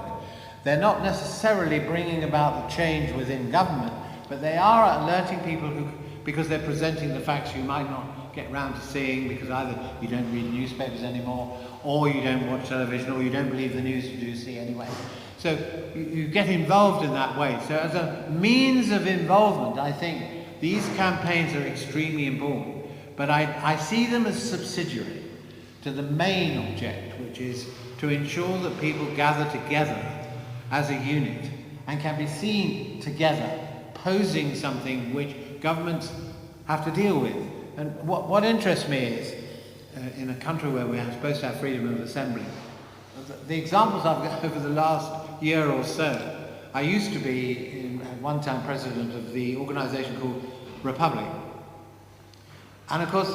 They're not necessarily bringing about the change within government, but they are alerting people because they're presenting the facts you might not get round to seeing, because either you don't read newspapers anymore, or you don't watch television, or you don't believe the news you do see anyway. So you get involved in that way. So as a means of involvement, I think these campaigns are extremely important. But I see them as subsidiary to the main object, which is to ensure that people gather together as a unit and can be seen together posing something which governments have to deal with. And what interests me is, in a country where we are supposed to have freedom of assembly, the examples I've got over the last year or so, I used to be at one time president of the organisation called Republic. And of course,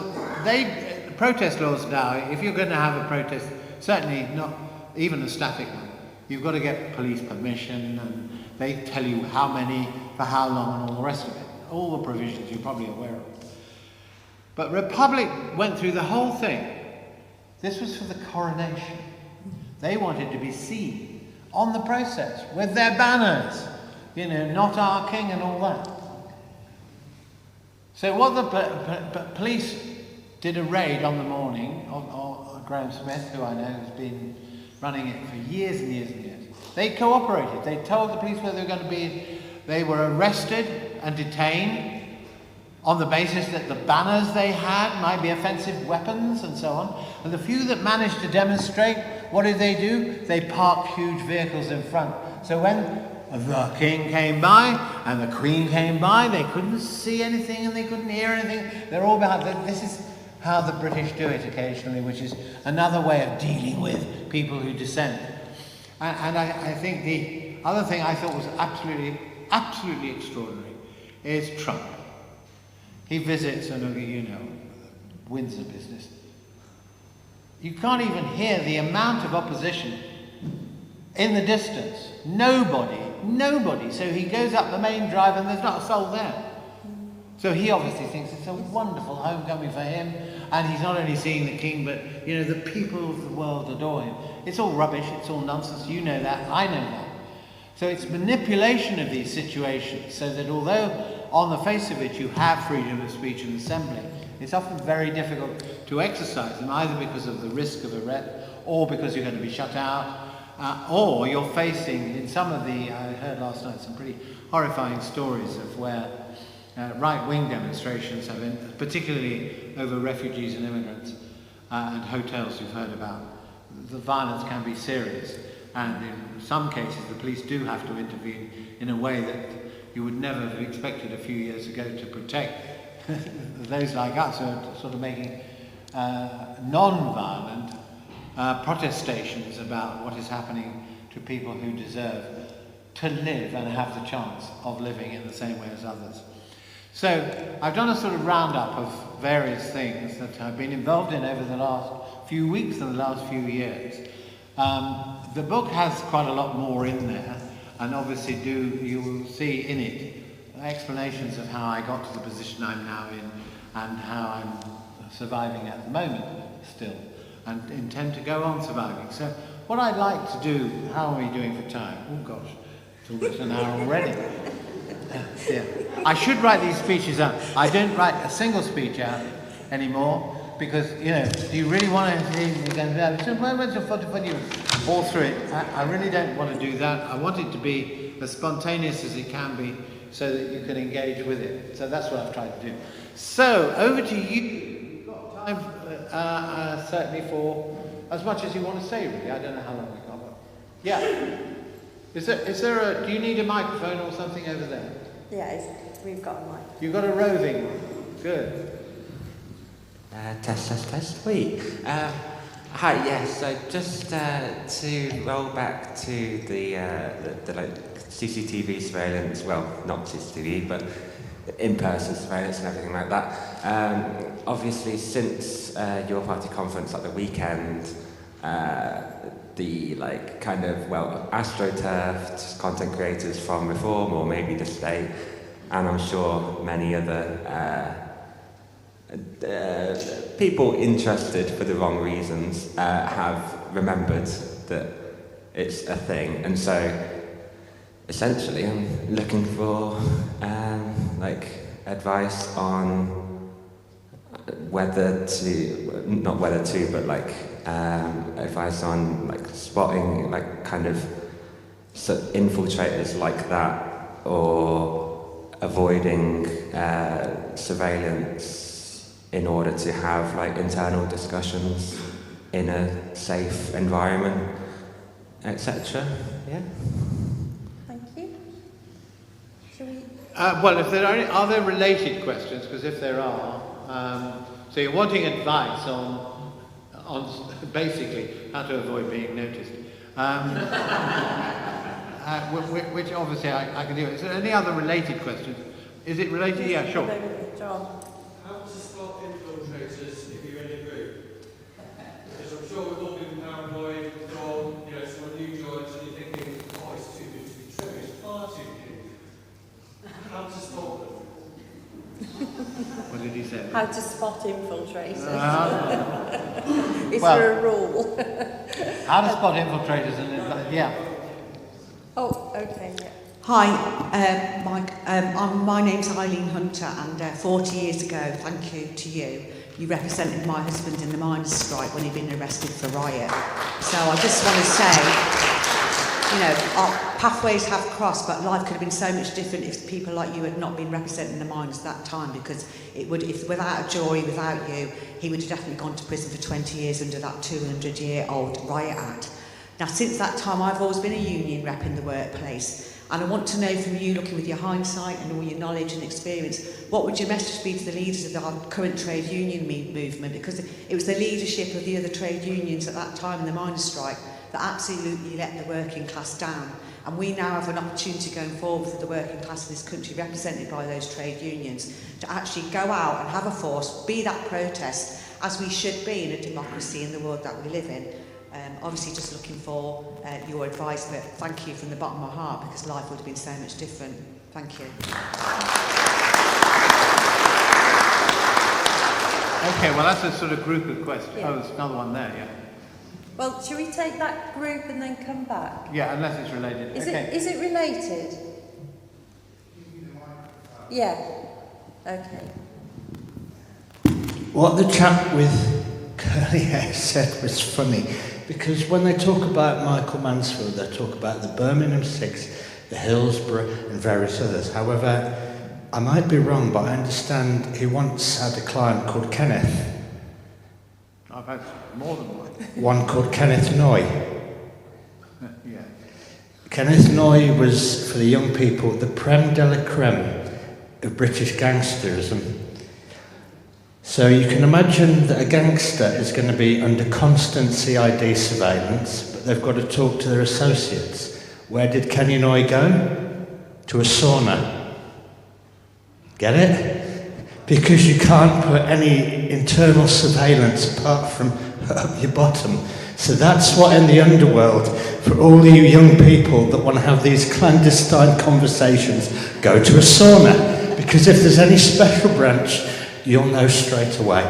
protest laws now, if you're going to have a protest, certainly not even a static one, you've got to get police permission, and they tell you how many, for how long, and all the rest of it. All the provisions you're probably aware of. But Republic went through the whole thing. This was for the coronation. They wanted to be seen on the process with their banners, you know, not our king and all that. So what the police did a raid on the morning of Graham Smith, who I know has been running it for years and years and years. They cooperated. They told the police where they were going to be. They were arrested and detained on the basis that the banners they had might be offensive weapons and so on. And the few that managed to demonstrate, what did they do? They parked huge vehicles in front. So when the king came by and the queen came by, they couldn't see anything and they couldn't hear anything. They're all about, this is how the British do it occasionally, which is another way of dealing with people who dissent. And I think the other thing I thought was absolutely extraordinary is Trump. He visits, and you know, Windsor business. You can't even hear the amount of opposition in the distance. Nobody. So he goes up the main drive and there's not a soul there. So he obviously thinks it's a wonderful homecoming for him, and he's not only seeing the king, but you know, the people of the world adore him. It's all rubbish, it's all nonsense, you know that, I know that. So it's manipulation of these situations, so that although on the face of it you have freedom of speech and assembly, it's often very difficult to exercise them, either because of the risk of arrest, or because you're going to be shut out, or you're facing, in some of the, I heard last night some pretty horrifying stories of where right-wing demonstrations have been, particularly over refugees and immigrants and hotels you've heard about. The violence can be serious, and in some cases the police do have to intervene in a way that you would never have expected a few years ago to protect those like us who are sort of making non-violent protestations about what is happening to people who deserve to live and have the chance of living in the same way as others. So I've done a sort of roundup of various things that I've been involved in over the last few weeks and the last few years. The book has quite a lot more in there, and obviously you will see in it explanations of how I got to the position I'm now in and how I'm surviving at the moment still, and intend to go on surviving. So what I'd like to do, how are we doing for time? Oh gosh, it's almost an hour already. Yeah. I should write these speeches out. I don't write a single speech out anymore because, you know, do you really want to see me going all through it? I really don't want to do that. I want it to be as spontaneous as it can be so that you can engage with it. So that's what I've tried to do. So, over to you. You've got time, certainly, for as much as you want to say, really. I don't know how long we've got. Yeah. Is there a, do you need a microphone or something over there? Yeah, we've got a mic. You've got a roving one. Good. Test. Wait. Hi. Yes. So just to roll back to the like CCTV surveillance. Well, not CCTV, but in-person surveillance and everything like that. Obviously, since your party conference at the weekend. The like kind of, well, astroturfed content creators from Reform or maybe the state, and I'm sure many other people interested for the wrong reasons have remembered that it's a thing, and so essentially I'm looking for like advice on whether to, not whether to, but like advice on like spotting like kind of infiltrators like that, or avoiding surveillance in order to have like internal discussions in a safe environment, etc. Yeah. Thank you. Shall we? Well, if there are there related questions? Because if there are, so you're wanting advice on basically how to avoid being noticed, which obviously I can do. Is there any other related questions? Is it related? Yeah, sure. John. How to spot infiltrators if you're in a group? Because I'm sure we've all been paranoid, or you know, someone new joins and you're thinking, oh, it's too good to be true, it's far too good. How to spot them? What did he say? How to spot infiltrators. Is well, there a rule? How to spot infiltrators and yeah. Oh, okay, yeah. Hi, Mike. My name's Eileen Hunter, and 40 years ago, thank you to you, you represented my husband in the miners' strike when he'd been arrested for riot. So I just want to say, you know, our pathways have crossed, but life could have been so much different if people like you had not been representing the miners at that time, because it would, if without a jury, without you, he would have definitely gone to prison for 20 years under that 200-year-old Riot Act. Now, since that time, I've always been a union rep in the workplace. And I want to know from you, looking with your hindsight and all your knowledge and experience, what would your message be to the leaders of our current trade union movement? Because it was the leadership of the other trade unions at that time in the miners' strike that absolutely let the working class down. And we now have an opportunity going forward for the working class of this country, represented by those trade unions, to actually go out and have a force, be that protest, as we should be in a democracy in the world that we live in. Obviously just looking for your advice, but thank you from the bottom of my heart, because life would have been so much different. Thank you. Okay, well that's a sort of group of questions. Yeah. Oh, there's another one there, yeah. Well, should we take that group and then come back? Yeah, unless it's related. Is it related? Yeah. Okay. What the chap with curly hair said was funny, because when they talk about Michael Mansfield, they talk about the Birmingham Six, the Hillsborough and various others. However, I might be wrong, but I understand he once had a client called Kenneth. I've had more than one. One called Kenneth Noy. Yeah. Kenneth Noy was, for the young people, the creme de la creme of British gangsterism. So you can imagine that a gangster is going to be under constant CID surveillance, but they've got to talk to their associates. Where did Kenny Noy go? To a sauna. Get it? Because you can't put any internal surveillance apart from up your bottom. So that's what in the underworld, for all you young people that want to have these clandestine conversations, go to a sauna. Because if there's any special branch, you'll know straight away.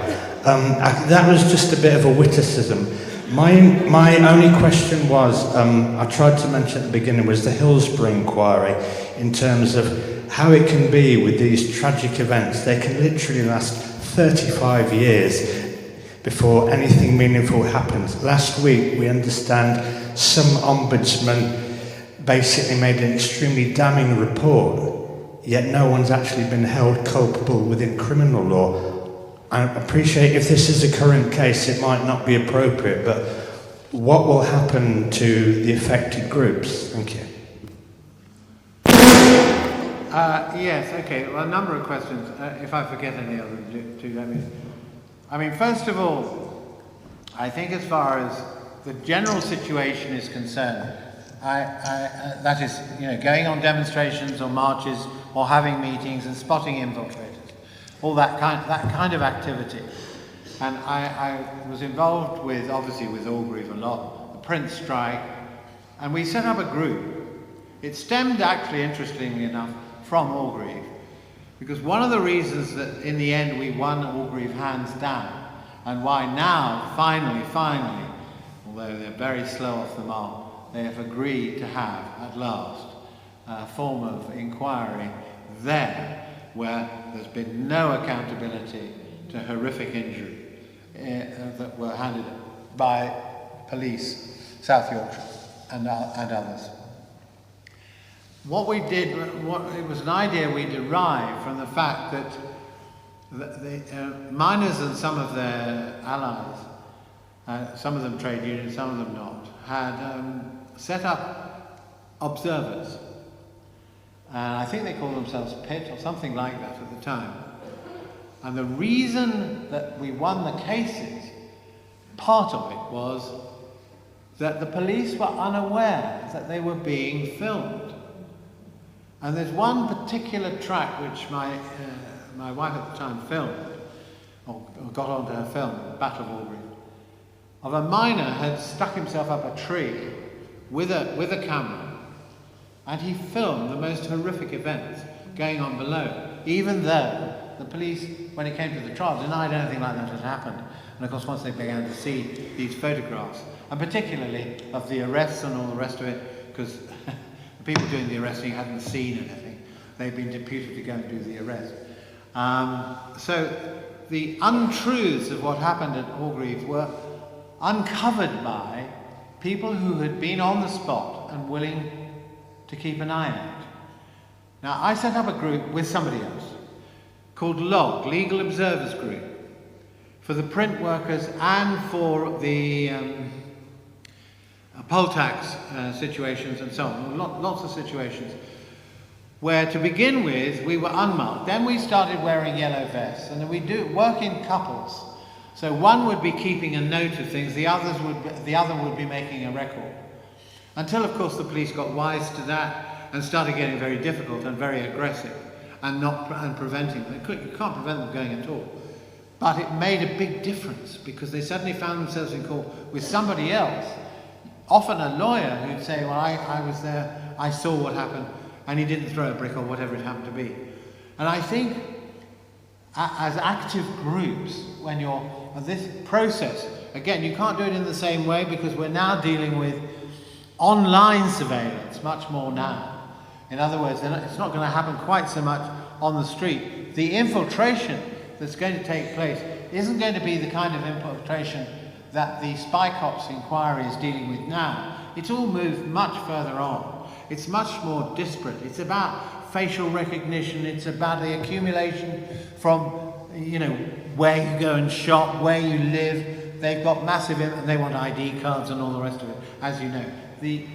That was just a bit of a witticism. My only question was, I tried to mention at the beginning, was the Hillsborough inquiry, in terms of how it can be with these tragic events. They can literally last 35 years before anything meaningful happens. Last week, we understand some ombudsman basically made an extremely damning report, yet no one's actually been held culpable within criminal law. I appreciate if this is a current case, it might not be appropriate, but what will happen to the affected groups? Thank you. Yes, okay. Well, a number of questions. If I forget any of them, do let me. I mean, first of all, I think as far as the general situation is concerned, that is, going on demonstrations or marches or having meetings and spotting infiltrators, all that kind of activity. And I was involved with, obviously with Orgreave a lot, the print strike, and we set up a group. It stemmed actually, interestingly enough, from Orgreave, because one of the reasons that in the end we won Orgreave hands down, and why now, finally, although they're very slow off the mark, they have agreed to have, at last, a form of inquiry there where there's been no accountability to horrific injury that were handed by police, South Yorkshire and others. What we did, it was an idea we derived from the fact that the miners and some of their allies, some of them trade unions, some of them not, had set up observers. And I think they called themselves PIT or something like that at the time. And the reason that we won the cases, part of it was that the police were unaware that they were being filmed. And there's one particular track which my wife at the time filmed, or got onto her film, Battle of Orgreave, of a miner had stuck himself up a tree with a camera, and he filmed the most horrific events going on below, even though the police, when it came to the trial, denied anything like that had happened. And of course, once they began to see these photographs, and particularly of the arrests and all the rest of it, because the people doing the arresting hadn't seen anything. They'd been deputed to go and do the arrest. So the untruths of what happened at Orgreave were uncovered by people who had been on the spot and willing to keep an eye on it. Now, I set up a group with somebody else called LOG, Legal Observers Group, for the print workers and for the poll tax situations and so on, lots of situations, where to begin with we were unmarked. Then we started wearing yellow vests, and then we do work in couples. So one would be keeping a note of things, the other would be making a record. Until, of course, the police got wise to that and started getting very difficult and very aggressive and preventing them. You can't prevent them going at all. But it made a big difference because they suddenly found themselves in court with somebody else, often a lawyer, who'd say, well, I was there, I saw what happened, and he didn't throw a brick or whatever it happened to be. And I think as active groups, when you're this process, again, you can't do it in the same way because we're now dealing with online surveillance much more now. In other words, it's not going to happen quite so much on the street. The infiltration that's going to take place isn't going to be the kind of infiltration that the Spy Cops inquiry is dealing with now. It's all moved much further on. It's much more disparate. It's about facial recognition. It's about the accumulation from, you know, where you go and shop, where you live. They've got massive, and they want ID cards and all the rest of it, as you know. The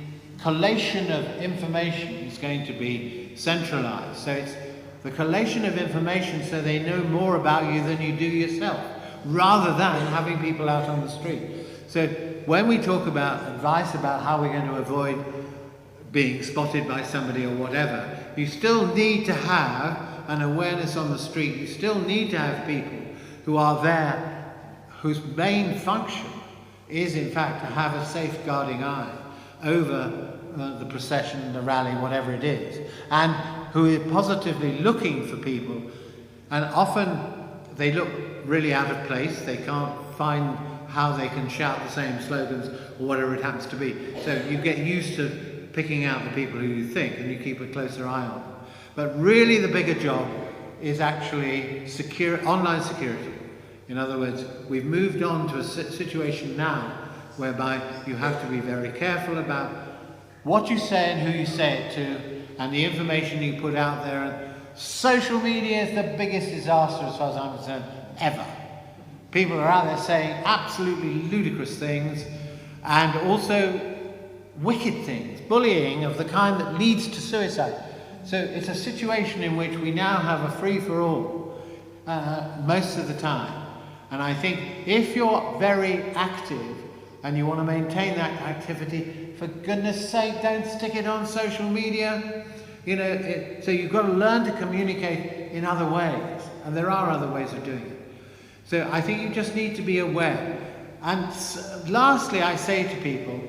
collation of information is going to be centralized. So it's the collation of information so they know more about you than you do yourself, rather than having people out on the street. So when we talk about advice about how we're going to avoid being spotted by somebody or whatever, you still need to have an awareness on the street. You still need to have people who are there, whose main function is in fact to have a safeguarding eye over the procession, the rally, whatever it is, and who is positively looking for people. And often they look really out of place. They can't find how they can shout the same slogans or whatever it happens to be. So you get used to picking out the people who you think, and you keep a closer eye on them. But really the bigger job is actually online security. In other words, we've moved on to a situation now whereby you have to be very careful about what you say and who you say it to, and the information you put out there. And social media is the biggest disaster, as far as I'm concerned, ever. People are out there saying absolutely ludicrous things, and also wicked things, bullying of the kind that leads to suicide. So it's a situation in which we now have a free-for-all most of the time. And I think if you're very active and you want to maintain that activity, for goodness sake, don't stick it on social media. You know, so you've got to learn to communicate in other ways, and there are other ways of doing it. So I think you just need to be aware. And lastly, I say to people,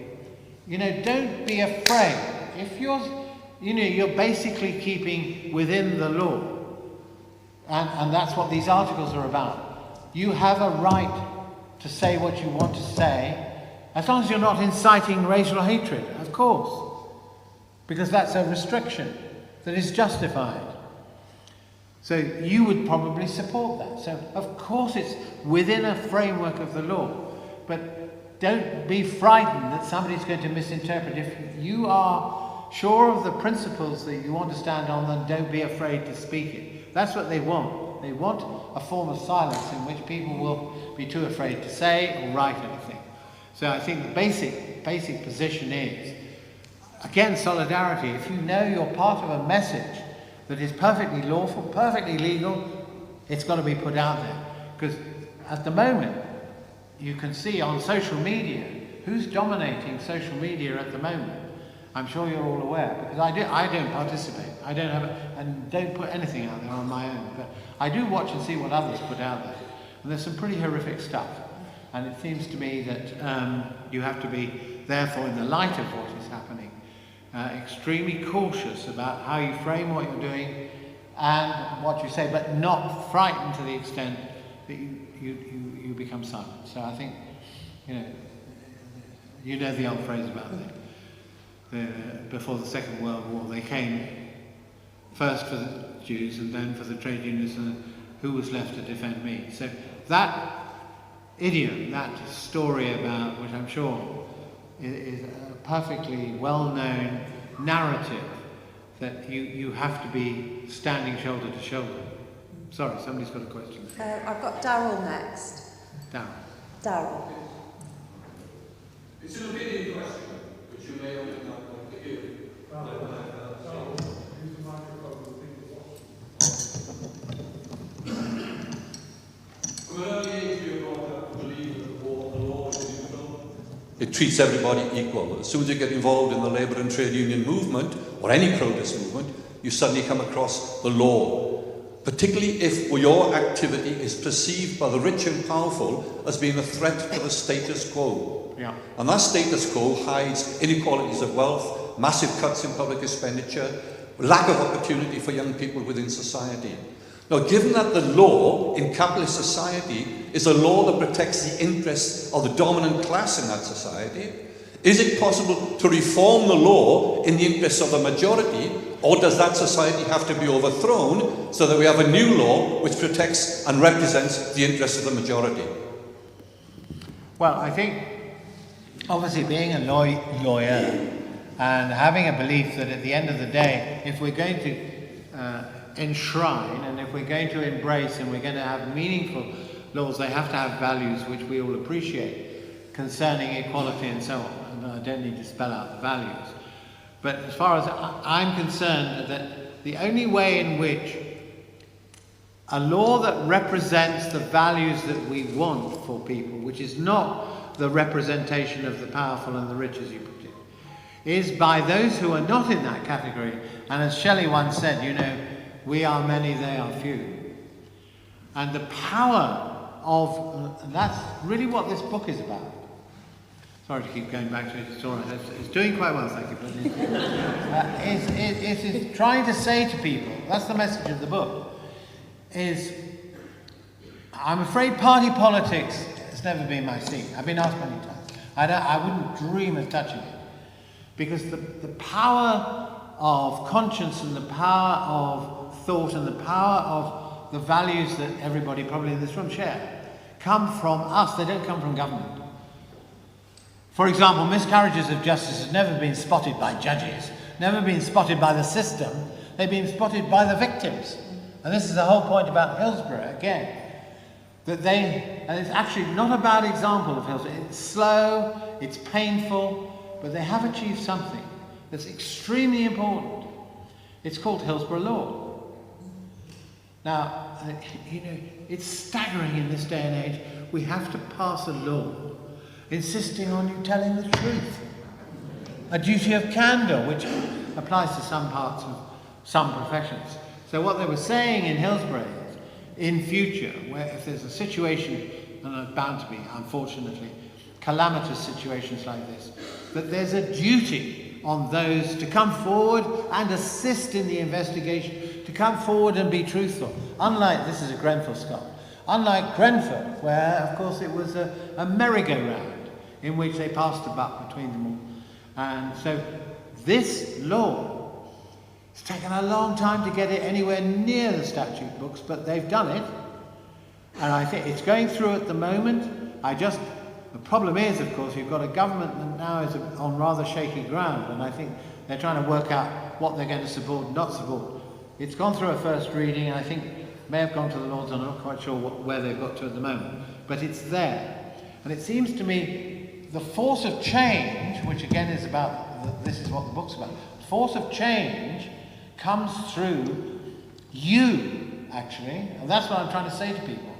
you know, don't be afraid. If you're basically keeping within the law, and that's what these articles are about. You have a right to say what you want to say, as long as you're not inciting racial hatred, of course, because that's a restriction that is justified. So you would probably support that. So of course it's within a framework of the law, but don't be frightened that somebody's going to misinterpret. If you are sure of the principles that you want to stand on, then don't be afraid to speak it. That's what they want. They want a form of silence in which people will be too afraid to say or write anything. So I think the basic position is, again, solidarity. If you know you're part of a message that is perfectly lawful, perfectly legal, it's got to be put out there. Because at the moment, you can see on social media, who's dominating social media at the moment. I'm sure you're all aware, because I don't participate. I don't have and don't put anything out there on my own. But I do watch and see what others put out there. And there's some pretty horrific stuff. And it seems to me that you have to be, therefore, in the light of what is happening, extremely cautious about how you frame what you're doing and what you say, but not frightened to the extent that you become silent. So I think, you know the old phrase about before the Second World War, they came first for the Jews and then for the trade unions, and who was left to defend me. So that idiom, that story about, which I'm sure is a perfectly well-known narrative, that you have to be standing shoulder to shoulder. Sorry, somebody's got a question. I've got Darryl next. Darryl. Darryl. It's an opinion question. It treats everybody equal. As soon as you get involved in the labour and trade union movement, or any protest movement, you suddenly come across the law. Particularly if your activity is perceived by the rich and powerful as being a threat to the status quo. Yeah. And that status quo hides inequalities of wealth, massive cuts in public expenditure, lack of opportunity for young people within society. Now, given that the law in capitalist society is a law that protects the interests of the dominant class in that society, is it possible to reform the law in the interests of the majority, or does that society have to be overthrown so that we have a new law which protects and represents the interests of the majority? Well, I think, obviously, being a lawyer and having a belief that at the end of the day, if we're going to enshrine and if we're going to embrace and we're going to have meaningful laws, they have to have values which we all appreciate concerning equality and so on. And I don't need to spell out the values. But as far as I'm concerned, that the only way in which a law that represents the values that we want for people, which is not the representation of the powerful and the rich, as you put it, is by those who are not in that category. And as Shelley once said, you know, we are many, they are few. And the power of, and that's really what this book is about. Sorry to keep going back to it, it's all right. It's doing quite well, thank you. It's trying to say to people, that's the message of the book, is I'm afraid party politics has never been my scene. I've been asked many times. I wouldn't dream of touching it. Because the power of conscience and the power of thought and the power of the values that everybody probably in this room share come from us, they don't come from government. For example, miscarriages of justice have never been spotted by judges, never been spotted by the system, they've been spotted by the victims. And this is the whole point about Hillsborough, again. And it's actually not a bad example of Hillsborough. It's slow, it's painful, but they have achieved something that's extremely important. It's called Hillsborough law. Now, you know, it's staggering in this day and age. We have to pass a law insisting on you telling the truth. A duty of candour, which applies to some parts of some professions. So what they were saying in Hillsborough is, in future, where if there's a situation, and there's bound to be, unfortunately, calamitous situations like this, that there's a duty on those to come forward and assist in the investigation, to come forward and be truthful. Unlike, this is a Grenfell Scott, unlike Grenfell, where, of course, it was a merry-go-round in which they passed the buck between them all. And so this law, it's taken a long time to get it anywhere near the statute books, but they've done it. And I think it's going through at the moment. The problem is, of course, you've got a government that now is on rather shaky ground, and I think they're trying to work out what they're going to support and not support. It's gone through a first reading, and I think may have gone to the Lords, and I'm not quite sure where they've got to at the moment. But it's there. And it seems to me the force of change, which again is about, this is what the book's about, force of change comes through you, actually. And that's what I'm trying to say to people.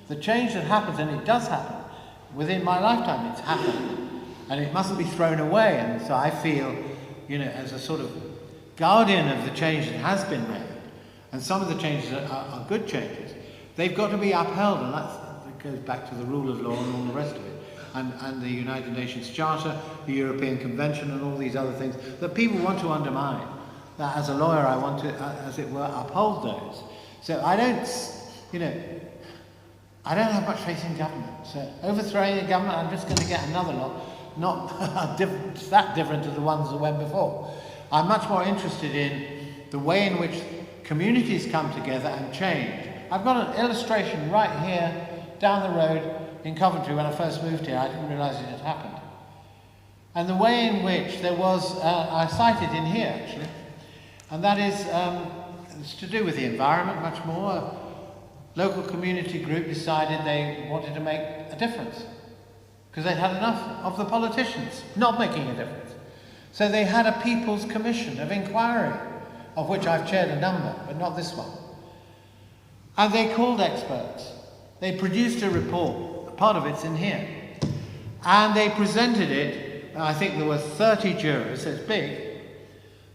The change that happens, and it does happen, within my lifetime it's happened. And it mustn't be thrown away. And so I feel, you know, as a sort of guardian of the change that has been made, and some of the changes are good changes, they've got to be upheld. And that goes back to the rule of law and all the rest of it. And the United Nations Charter, the European Convention, and all these other things that people want to undermine. That as a lawyer, I want to, as it were, uphold those. So I don't have much faith in government. So overthrowing the government, I'm just going to get another lot, not that different to the ones that went before. I'm much more interested in the way in which communities come together and change. I've got an illustration right here down the road in Coventry. When I first moved here, I didn't realise it had happened. And the way in which there was, I cited in here actually, and that is it's to do with the environment much more. A local community group decided they wanted to make a difference because they'd had enough of the politicians not making a difference. So they had a People's Commission of Inquiry, of which I've chaired a number, but not this one. And they called experts. They produced a report. Part of it's in here. And they presented it, I think there were 30 jurors, so it's big.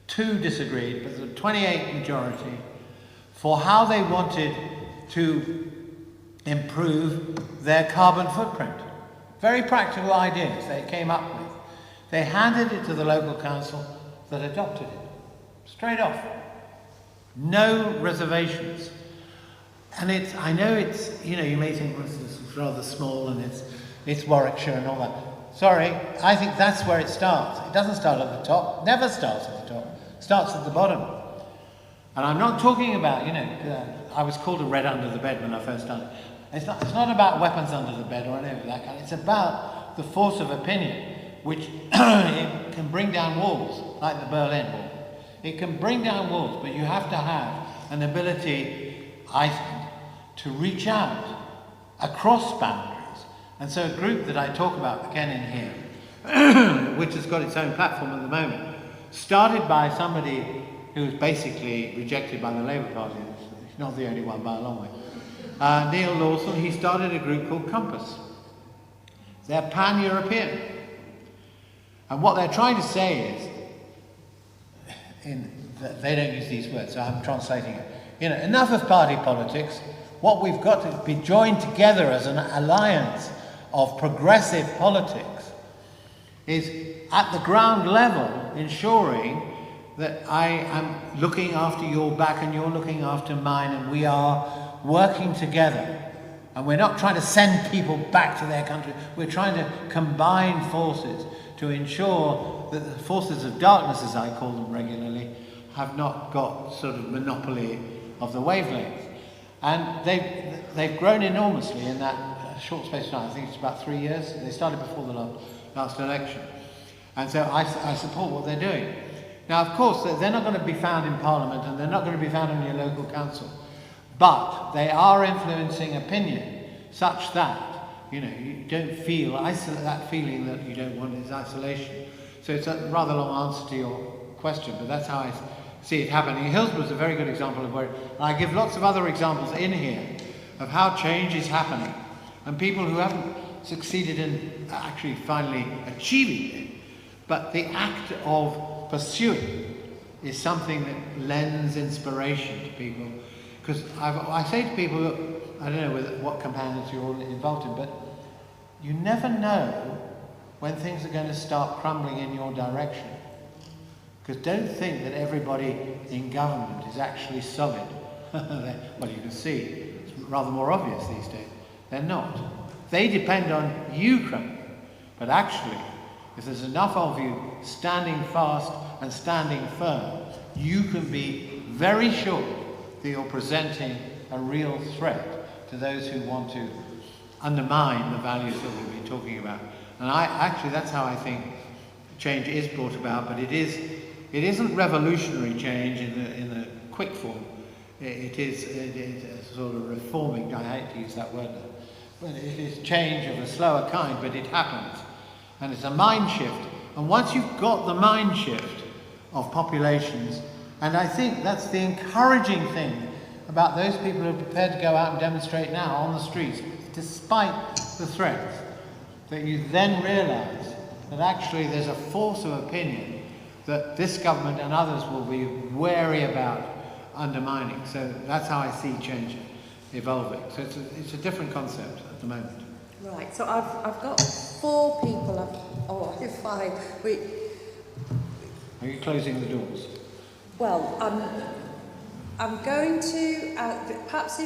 2 disagreed, but there was a 28 majority for how they wanted to improve their carbon footprint. Very practical ideas they came up with. They handed it to the local council that adopted it. Straight off. No reservations. And I know it's, you may think, well, this is rather small and it's Warwickshire and all that. Sorry, I think that's where it starts. It doesn't start at the top, never starts at the top, it starts at the bottom. And I'm not talking about, I was called a red under the bed when I first started. It's not about weapons under the bed or anything of that kind. It's about the force of opinion, which it can bring down walls, like the Berlin Wall. It can bring down walls, but you have to have an ability, I think, to reach out across boundaries. And so a group that I talk about again in here, which has got its own platform at the moment, started by somebody who was basically rejected by the Labour Party. He's not the only one by a long way. Neil Lawson, he started a group called Compass. They're pan-European. And what they're trying to say is, they don't use these words, so I'm translating it. Enough of party politics. What we've got to be joined together as an alliance of progressive politics is at the ground level ensuring that I am looking after your back and you're looking after mine, and we are working together. And we're not trying to send people back to their country. We're trying to combine forces to ensure that the forces of darkness, as I call them regularly, have not got sort of monopoly of the wavelength. And they've grown enormously in that short space of time. I think it's about 3 years. They started before the last election. And so I support what they're doing. Now, of course, they're not going to be found in Parliament and they're not going to be found in your local council. But they are influencing opinion such that, you don't feel that feeling that you don't want is isolation. So it's a rather long answer to your question, but that's how I see it happening. Hillsborough is a very good example of where, and I give lots of other examples in here of how change is happening and people who haven't succeeded in actually finally achieving it, but the act of pursuing is something that lends inspiration to people. Because I say to people, look, I don't know what companions you're all involved in, but you never know when things are going to start crumbling in your direction. Because don't think that everybody in government is actually solid. Well, you can see, it's rather more obvious these days. They're not. They depend on you crumbling. But actually, if there's enough of you standing fast and standing firm, you can be very sure that you're presenting a real threat to those who want to undermine the values that we've been talking about. And that's how I think change is brought about, but it isn't revolutionary change in the quick form. It is a sort of reforming, I hate to use that word now, but it is change of a slower kind, but it happens. And it's a mind shift. And once you've got the mind shift of populations, and I think that's the encouraging thing about those people who are prepared to go out and demonstrate now on the streets, despite the threats, that you then realise that actually there's a force of opinion that this government and others will be wary about undermining. So that's how I see change evolving. So it's a different concept at the moment. Right, so I've got 4 people, 5. Are you closing the doors? Well, I'm going to, perhaps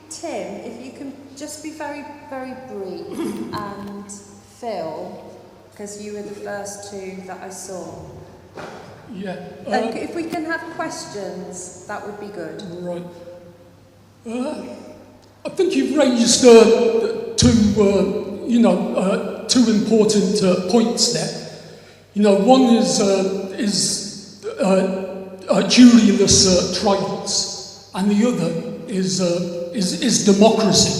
Tim, if you can just be very, very brief, and Phil, because you were the first 2 that I saw. Yeah. And if we can have questions, that would be good. Right. I think you've raised 2 important points there. One is Julius trials, and the other is democracy.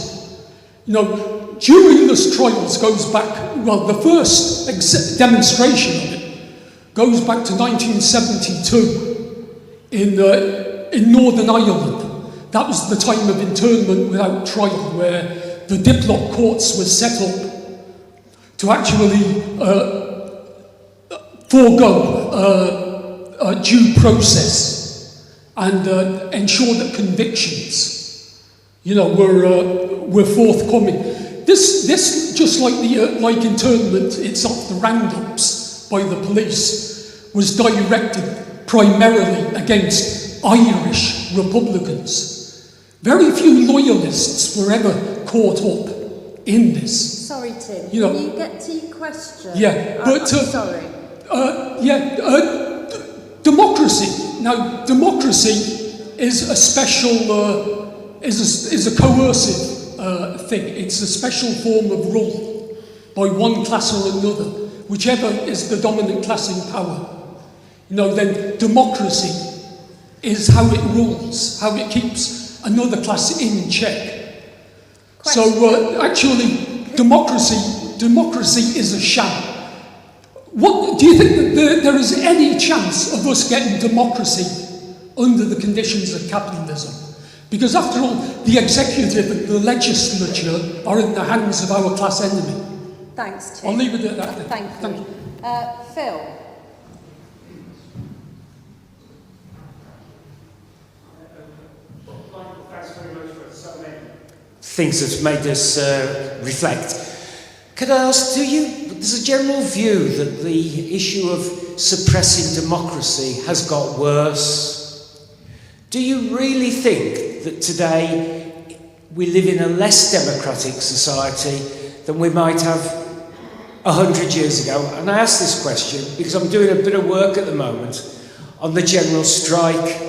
Julius trials goes back. Well, the first demonstration of it goes back to 1972 in Northern Ireland. That was the time of internment without trial, where the Diplock courts were set up to actually forego due process and ensure that convictions, were forthcoming. This just like the like internment itself, the roundups by the police, was directed primarily against Irish Republicans. Very few loyalists were ever caught up in this. Sorry, Tim. You know, Can you get to your question? Yeah, but I'm sorry. Democracy. Now, democracy is a special, is a coercive thing. It's a special form of rule by one class or another, whichever is the dominant class in power. Then democracy is how it rules, how it keeps another class in check. Question. So actually, democracy is a sham. What do you think that there is any chance of us getting democracy under the conditions of capitalism? Because after all, the executive and the legislature are in the hands of our class enemy. Thanks, Tim. I'll leave it at that. Thank you. Phil. Michael, thanks very much for so many things that's made us reflect. Could I ask, there's a general view that the issue of suppressing democracy has got worse. Do you really think that today we live in a less democratic society than we might have 100 years ago? And I ask this question because I'm doing a bit of work at the moment on the general strike,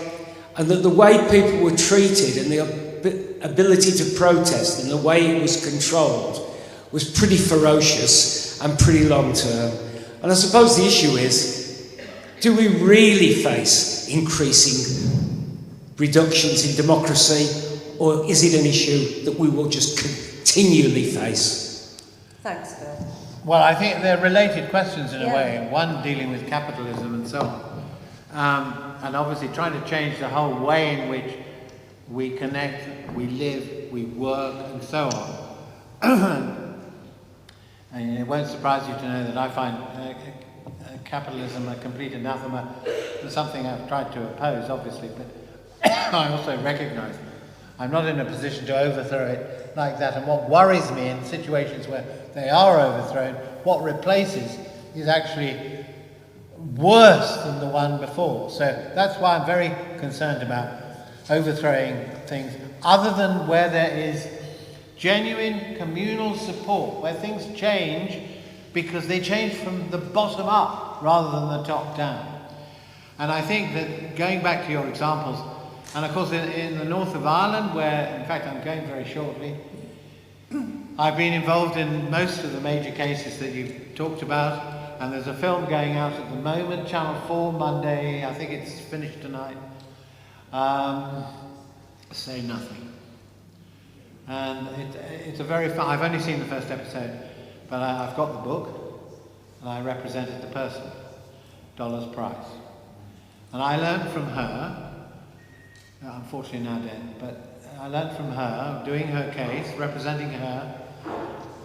and that the way people were treated and the ability to protest and the way it was controlled was pretty ferocious and pretty long term. And I suppose the issue is, do we really face increasing reductions in democracy, or is it an issue that we will just continually face? Thanks, Phil. Well, I think they're related questions in a way, one dealing with capitalism and so on. And obviously trying to change the whole way in which we connect, we live, we work, and so on. And it won't surprise you to know that I find capitalism a complete anathema, and something I've tried to oppose, obviously, but I also recognise I'm not in a position to overthrow it like that. And what worries me in situations where they are overthrown, what replaces is actually worse than the one before. So that's why I'm very concerned about overthrowing things, other than where there is genuine communal support, where things change because they change from the bottom up rather than the top down. And I think that, going back to your examples, and of course in the north of Ireland, where in fact I'm going very shortly, I've been involved in most of the major cases that you've talked about, and there's a film going out at the moment, Channel 4, Monday, I think it's finished tonight. Say Nothing. And it's a very fun, I've only seen the first episode, but I've got the book, and I represented the person, Dollars Price. And I learned from her, unfortunately now dead, but I learned from her, doing her case, representing her,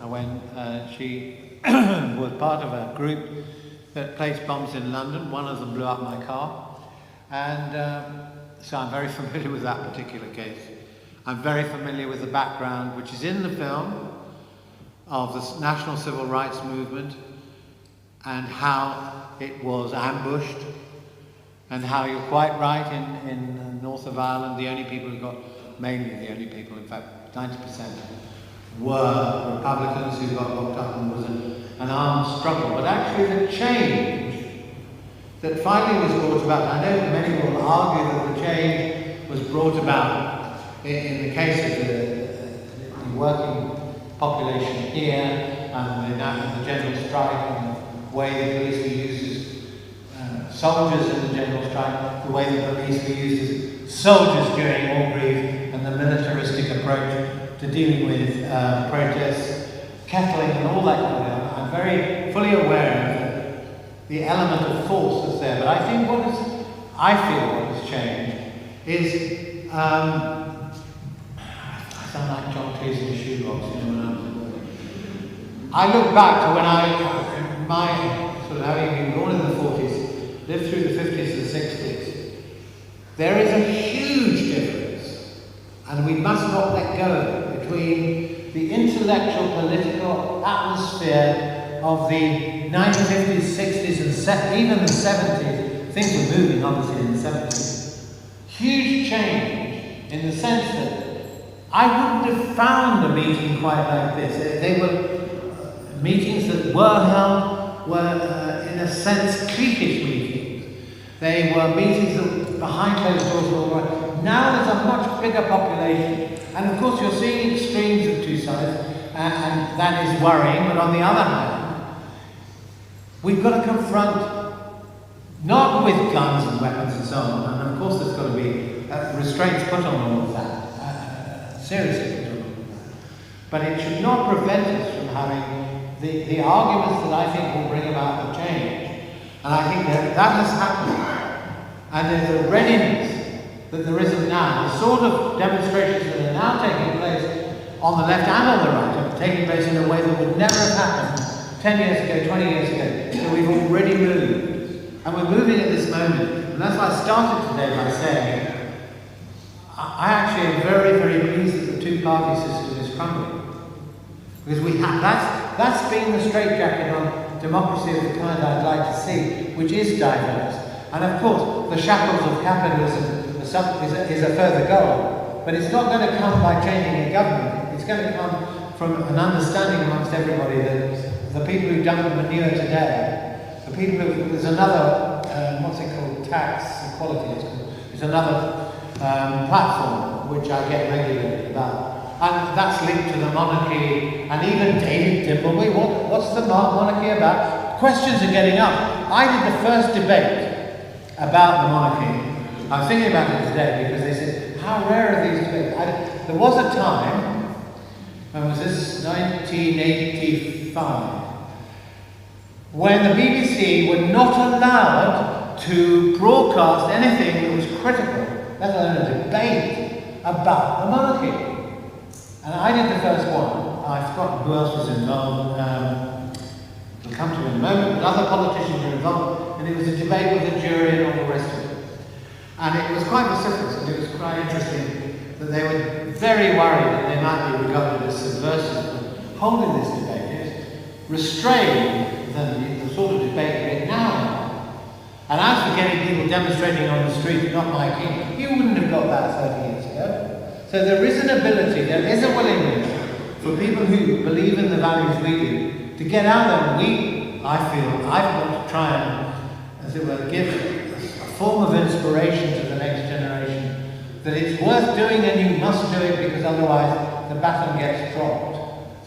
when she was part of a group that placed bombs in London. One of them blew up my car. And so I'm very familiar with that particular case. I'm very familiar with the background, which is in the film, of the National Civil Rights Movement and how it was ambushed, and how you're quite right, in the north of Ireland, the only people who got, mainly the only people, in fact 90%, were Republicans who got locked up, and was an armed struggle. But actually the change that finally was brought about, I know many will argue that the change was brought about in the case of the working population here, and the general strike, and the way the police were used as soldiers in the general strike, the way the police were used as soldiers during Orgreave, and the militaristic approach to dealing with protests, kettling and all that kind of thing. I'm very fully aware of the element of force that's there, but I think what has changed is, I sound like John Cleese in a shoebox, when I was I look back to when having been born in the 40s, lived through the 50s and 60s, there is a huge difference, and we must not let go, between the intellectual, political atmosphere of the 1950s, 60s, and even the 70s. Things were moving, obviously, in the 70s. Huge change in the sense that I wouldn't have found a meeting quite like this. They were meetings that were held, in a sense, cliquish meetings. They were meetings that behind closed doors were all right. Now there's a much bigger population. And of course you're seeing extremes of two sides, and that is worrying, but on the other hand, we've got to confront, not with guns and weapons and so on, and of course there's got to be restraints put on all of that, seriously put on all of that, but it should not prevent us from having the arguments that I think will bring about the change. And I think that has happened, and there's a readiness that there isn't now. The sort of demonstrations that are now taking place on the left and on the right are taking place in a way that would never have happened 10 years ago, 20 years ago. So we've already moved. And we're moving at this moment. And that's why I started today by saying, I actually am very, very pleased that the two-party system is crumbling. Because we have, that's been the straitjacket on democracy of the kind I'd like to see, which is diverse. And of course, the shackles of capitalism is a further goal, but it's not going to come by changing a government. It's going to come from an understanding amongst everybody that the people who dump the manure today, the people who, there's another, what's it called, tax equality, it's another platform which I get regularly about, and that's linked to the monarchy, and even David Dimbleby, what's the monarchy about? Questions are getting up. I did the first debate about the monarchy. I was thinking about it today because they said, how rare are these debates? There was a time, when was this, 1985, when the BBC were not allowed to broadcast anything that was critical, let alone a debate about the monarchy. And I did the first one. I've forgotten who else was involved. We'll come to it in a moment, but other politicians were involved, and it was a debate with a jury and all the rest of it. And it was quite vociferous, and it was quite interesting that they were very worried that they might be regarded as subversive. But holding this debate is restrained the sort of debate we get now. And as for getting people demonstrating on the street, not my king, you wouldn't have got that 30 years ago. So there is an ability, there is a willingness for people who believe in the values we do to get out there. And I feel, I've got to try and, as it were, give form of inspiration to the next generation, that it's worth doing and you must do it because otherwise the baton gets dropped.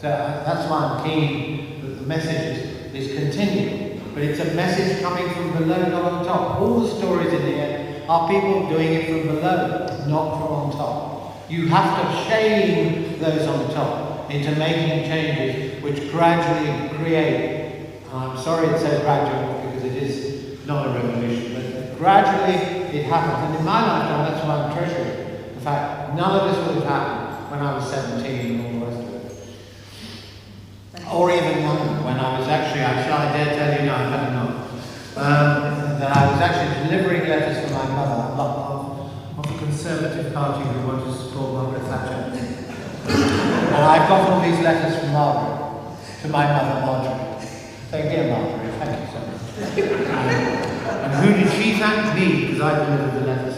So that's why I'm keen that the message is continuing. But it's a message coming from below, not on top. All the stories in here are people doing it from below, not from on top. You have to shame those on top into making changes which gradually create, and I'm sorry it's so gradual because it is not a revolution, but gradually it happens. And in my lifetime, that's why I'm treasuring the fact none of this would have happened when I was 17 and all the rest of it. Or even younger, when I was actually, I dare tell you, no, I better not, that I was actually delivering letters to my mother of the Conservative Party who wanted to support Margaret Thatcher. And I've got all these letters from Margaret, to my mother Margaret. Say, dear Margaret, thank you so much. And who did she thank? Me, because I delivered the letters.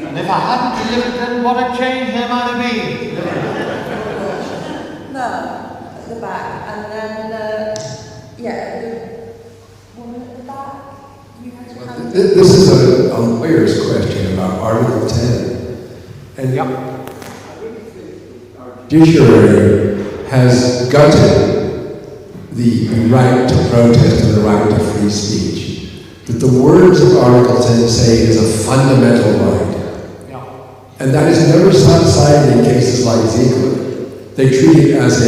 And if I hadn't delivered them, what a change there might have been. No, at the back, and then, the woman at the back. You had to come. This is a lawyer's question about Article 10. And judiciary has gutted the right to protest and the right to free speech. But the words of Article 10 say it is a fundamental right. And that is never cited in cases like Ziegler. They treat it as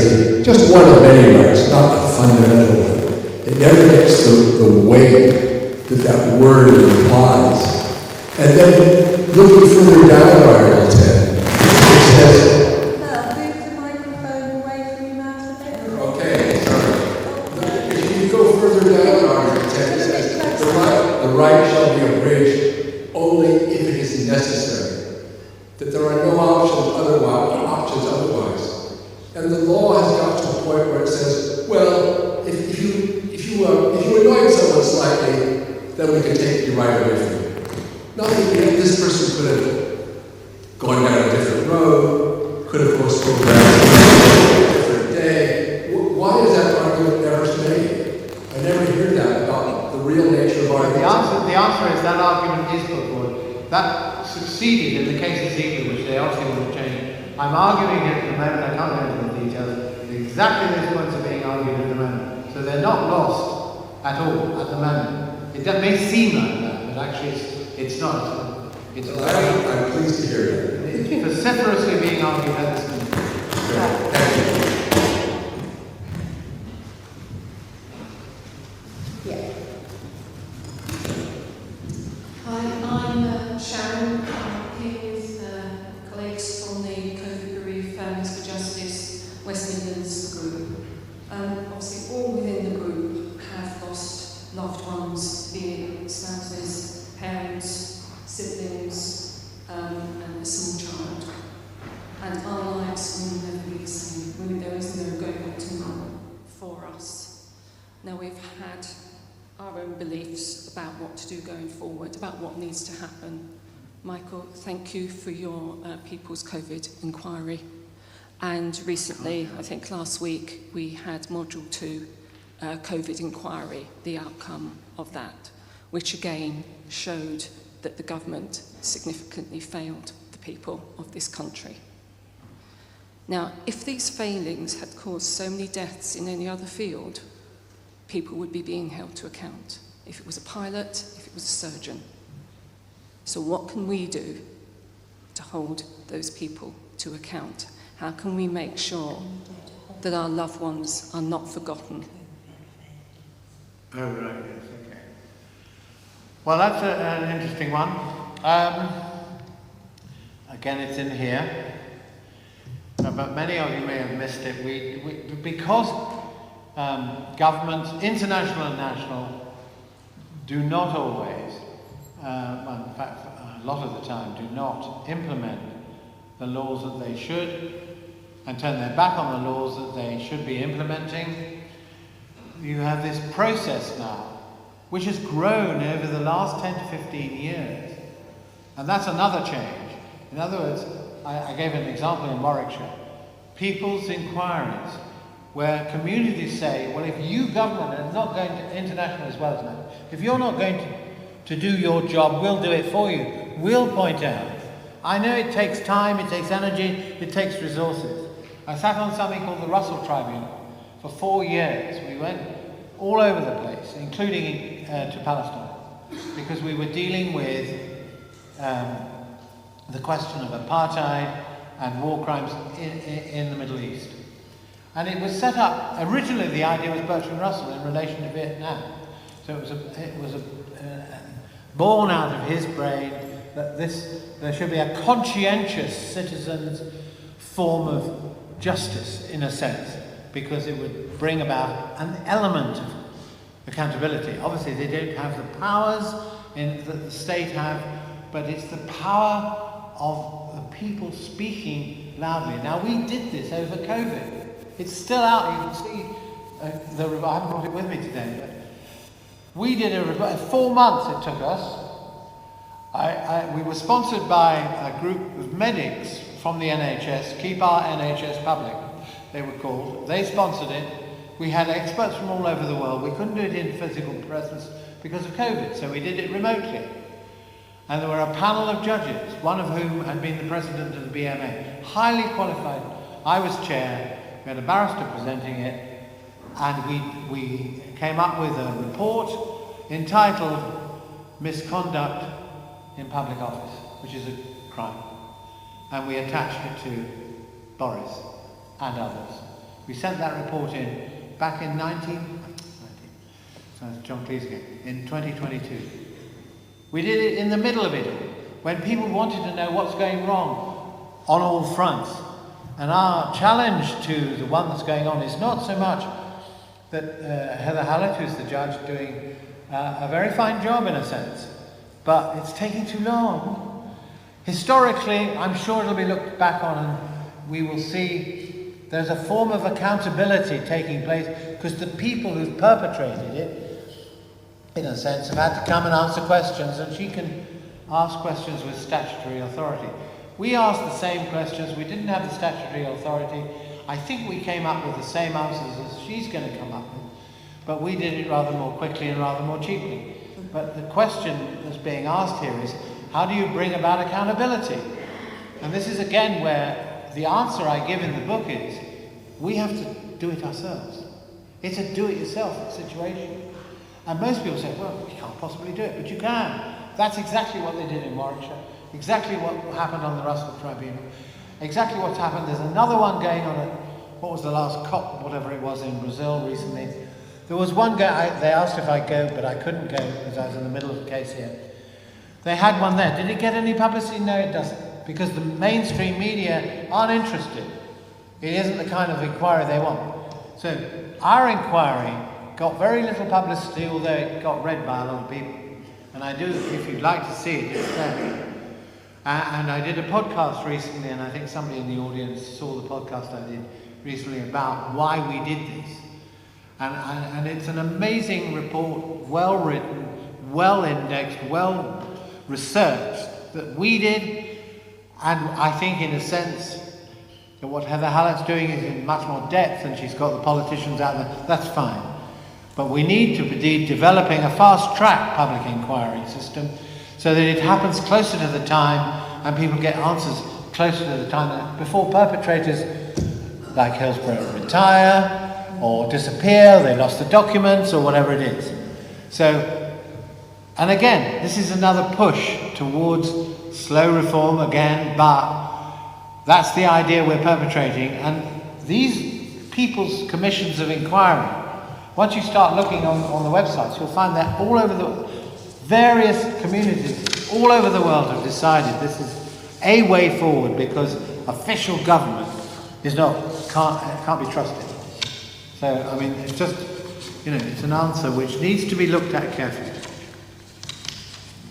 just one of many rights, not a fundamental one. It never gets the weight that word implies. And then looking further down Article 10, it says, move the microphone away from your mouth a bit. okay, so so slightly that we could take you right away from you. Not that this person could have gone down a different road, could have postponed a different day. Why is that argument never made? I never hear that about the real nature of arguments. The answer is that argument is put forward. That succeeded in the case of Ziegler, which they obviously want to change. I'm arguing it at the moment, I can't go into the details. Exactly those points are being argued at the moment. So they're not lost at all at the moment. It may seem like that, but actually it's not. It's I'm pleased to hear that. It's vociferously being argued at this moment. Thank you. Yeah. Hi, I'm Sharon. I'm here with colleagues from the COVID Bereaved Families for Justice West Midlands group. Obviously, all within the group have lost loved ones, be it spouses, parents, siblings, and a small child. And our lives will never be the same. There is no going back to normal for us. Now, we've had our own beliefs about what to do going forward, about what needs to happen. Michael, thank you for your People's COVID inquiry. And recently, I think last week, we had Module 2 COVID inquiry, the outcome of that, which again showed that the government significantly failed the people of this country. Now, if these failings had caused so many deaths in any other field, people would be being held to account. If it was a pilot, if it was a surgeon. So what can we do to hold those people to account? How can we make sure that our loved ones are not forgotten? Oh, right, yes, okay. Well, that's an interesting one. Again, it's in here. But many of you may have missed it. Because governments, international and national, do not always, well, in fact, a lot of the time, do not implement the laws that they should and turn their back on the laws that they should be implementing. You have this process now, which has grown over the last 10 to 15 years. And that's another change. In other words, I gave an example in Warwickshire. People's inquiries, where communities say, well, if you government are not going to, international as well as now, if you're not going to do your job, we'll do it for you. We'll point out. I know it takes time, it takes energy, it takes resources. I sat on something called the Russell Tribunal for 4 years. We went all over the place, including to Palestine, because we were dealing with the question of apartheid and war crimes in the Middle East. And it was set up, originally the idea was Bertrand Russell in relation to Vietnam. So it was born out of his brain that there should be a conscientious citizen's form of justice, in a sense, because it would bring about an element of accountability. Obviously, they don't have the powers that the state have, but it's the power of the people speaking loudly. Now, we did this over COVID. It's still out. You can see I haven't brought it with me today, but we did a report. 4 months it took us. We were sponsored by a group of medics from the NHS, Keep Our NHS Public, they were called. They sponsored it. We had experts from all over the world. We couldn't do it in physical presence because of COVID, so we did it remotely. And there were a panel of judges, one of whom had been the president of the BMA, highly qualified. I was chair, we had a barrister presenting it, and we came up with a report entitled Misconduct in Public Office, which is a crime. And we attached it to Boris and others. We sent that report in back in John Cleese again, in 2022. We did it in the middle of it all, when people wanted to know what's going wrong on all fronts. And our challenge to the one that's going on is not so much that Heather Hallett, who's the judge, doing a very fine job in a sense, but it's taking too long. Historically, I'm sure it'll be looked back on and we will see there's a form of accountability taking place because the people who've perpetrated it, in a sense, have had to come and answer questions, and she can ask questions with statutory authority. We asked the same questions. We didn't have the statutory authority. I think we came up with the same answers as she's going to come up with, but we did it rather more quickly and rather more cheaply. But the question that's being asked here is, how do you bring about accountability? And this is again where the answer I give in the book is, we have to do it ourselves. It's a do-it-yourself situation. And most people say, well, you can't possibly do it, but you can. That's exactly what they did in Warwickshire, exactly what happened on the Russell Tribunal, exactly what's happened. There's another one going on at, what was the last COP, whatever it was, in Brazil recently. There was one guy, they asked if I'd go, but I couldn't go because I was in the middle of the case here. They had one there. Did it get any publicity? No, it doesn't, because the mainstream media aren't interested. It isn't the kind of inquiry they want. So our inquiry got very little publicity, although it got read by a lot of people. And I do, if you'd like to see it, it's there. And I did a podcast recently, and I think somebody in the audience saw the podcast I did recently about why we did this. And it's an amazing report, well written, well indexed, well researched, that we did. And I think in a sense that what Heather Hallett's doing is in much more depth, and she's got the politicians out there. That's fine. But we need to be developing a fast-track public inquiry system so that it happens closer to the time and people get answers closer to the time before perpetrators like Hillsborough retire or disappear, they lost the documents or whatever it is. So, and again, this is another push towards slow reform again, but that's the idea we're perpetrating. And these people's commissions of inquiry, once you start looking on the websites, you'll find that all over the various communities, all over the world have decided this is a way forward because official government is can't be trusted. So, I mean, it's just, it's an answer which needs to be looked at carefully.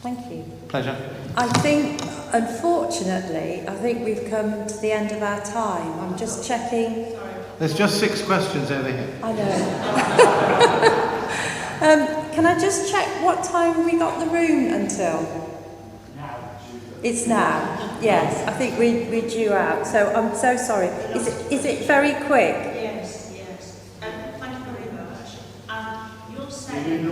Thank you. Pleasure. I think, unfortunately, we've come to the end of our time. I'm just checking. There's just 6 questions over here. I know. Can I just check what time we got the room until? Now. It's now. Yes, I think we're due out. So I'm so sorry. Is it very quick? Yes. Thank you very much. You're saying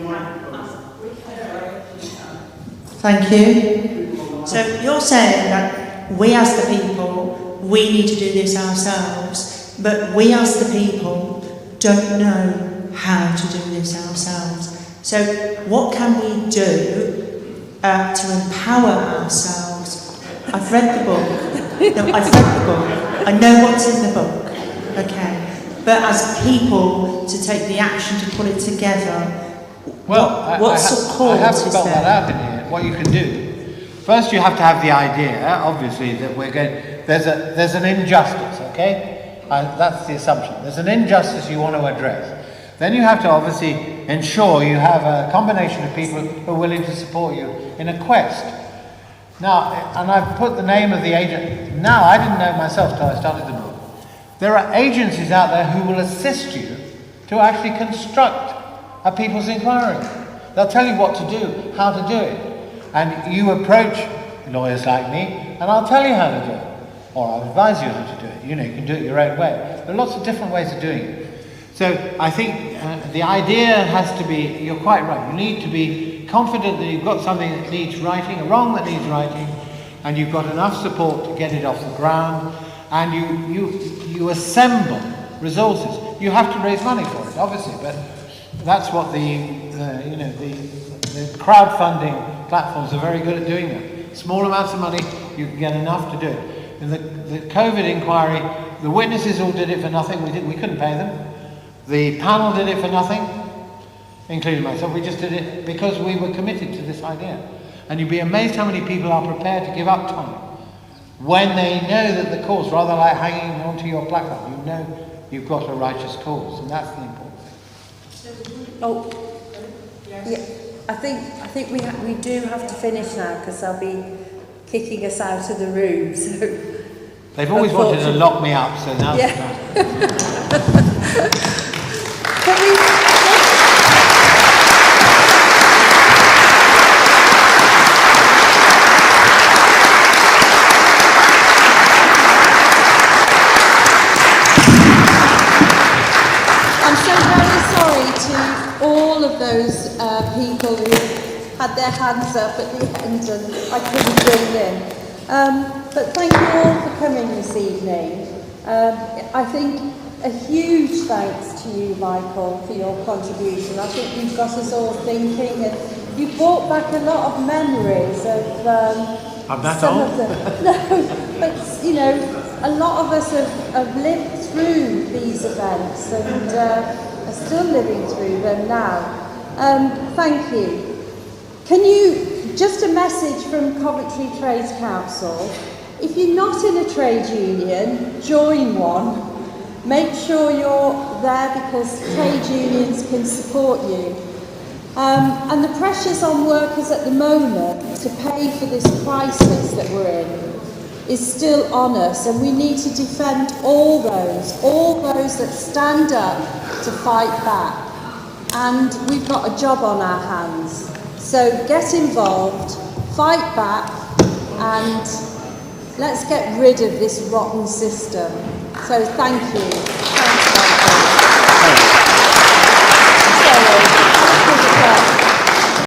thank you. So you're saying that we as the people, we need to do this ourselves, but we as the people don't know how to do this ourselves. So what can we do to empower ourselves? I've read the book. No, I've read the book. I know what's in the book. Okay. But as people, to take the action to put it together, what support I have is spelled there? that out in here, what you can do. First you have to have the idea, obviously, that there's an injustice, okay? That's the assumption. There's an injustice you want to address. Then you have to obviously ensure you have a combination of people who are willing to support you in a quest. Now, and I've put the name of the agent. Now, I didn't know myself till I started the book. There are agencies out there who will assist you to actually construct a people's inquiry. They'll tell you what to do, how to do it. And you approach lawyers like me, and I'll tell you how to do it. Or I'll advise you how to do it. You can do it your own way. There are lots of different ways of doing it. So I think the idea has to be, you're quite right, you need to be confident that you've got something that needs writing, a wrong that needs writing, and you've got enough support to get it off the ground, and you assemble resources. You have to raise money for it, obviously, but that's what the crowdfunding platforms are very good at doing that. Small amounts of money, you can get enough to do it. In the COVID inquiry, the witnesses all did it for nothing. We couldn't pay them. The panel did it for nothing, including myself. We just did it because we were committed to this idea. And you'd be amazed how many people are prepared to give up time when they know that the cause, rather like hanging onto your placard, you know you've got a righteous cause, and that's the important thing. Oh, yeah. I think we do have to finish now because they'll be kicking us out of the room. So they've always wanted to lock me up, so now's the time. people who had their hands up at the end and I couldn't join in. But thank you all for coming this evening. I think a huge thanks to you, Michael, for your contribution. I think you've got us all thinking, and you brought back a lot of memories of I'm that some old? of them. No, but you know, a lot of us have lived through these events and are still living through them now. Thank you. Can you, just a message from Coventry Trades Council, if you're not in a trade union, join one. Make sure you're there because trade unions can support you. And the pressures on workers at the moment to pay for this crisis that we're in is still on us, and we need to defend all those that stand up to fight back. And we've got a job on our hands. So get involved, fight back, and let's get rid of this rotten system. So thank you. Thanks.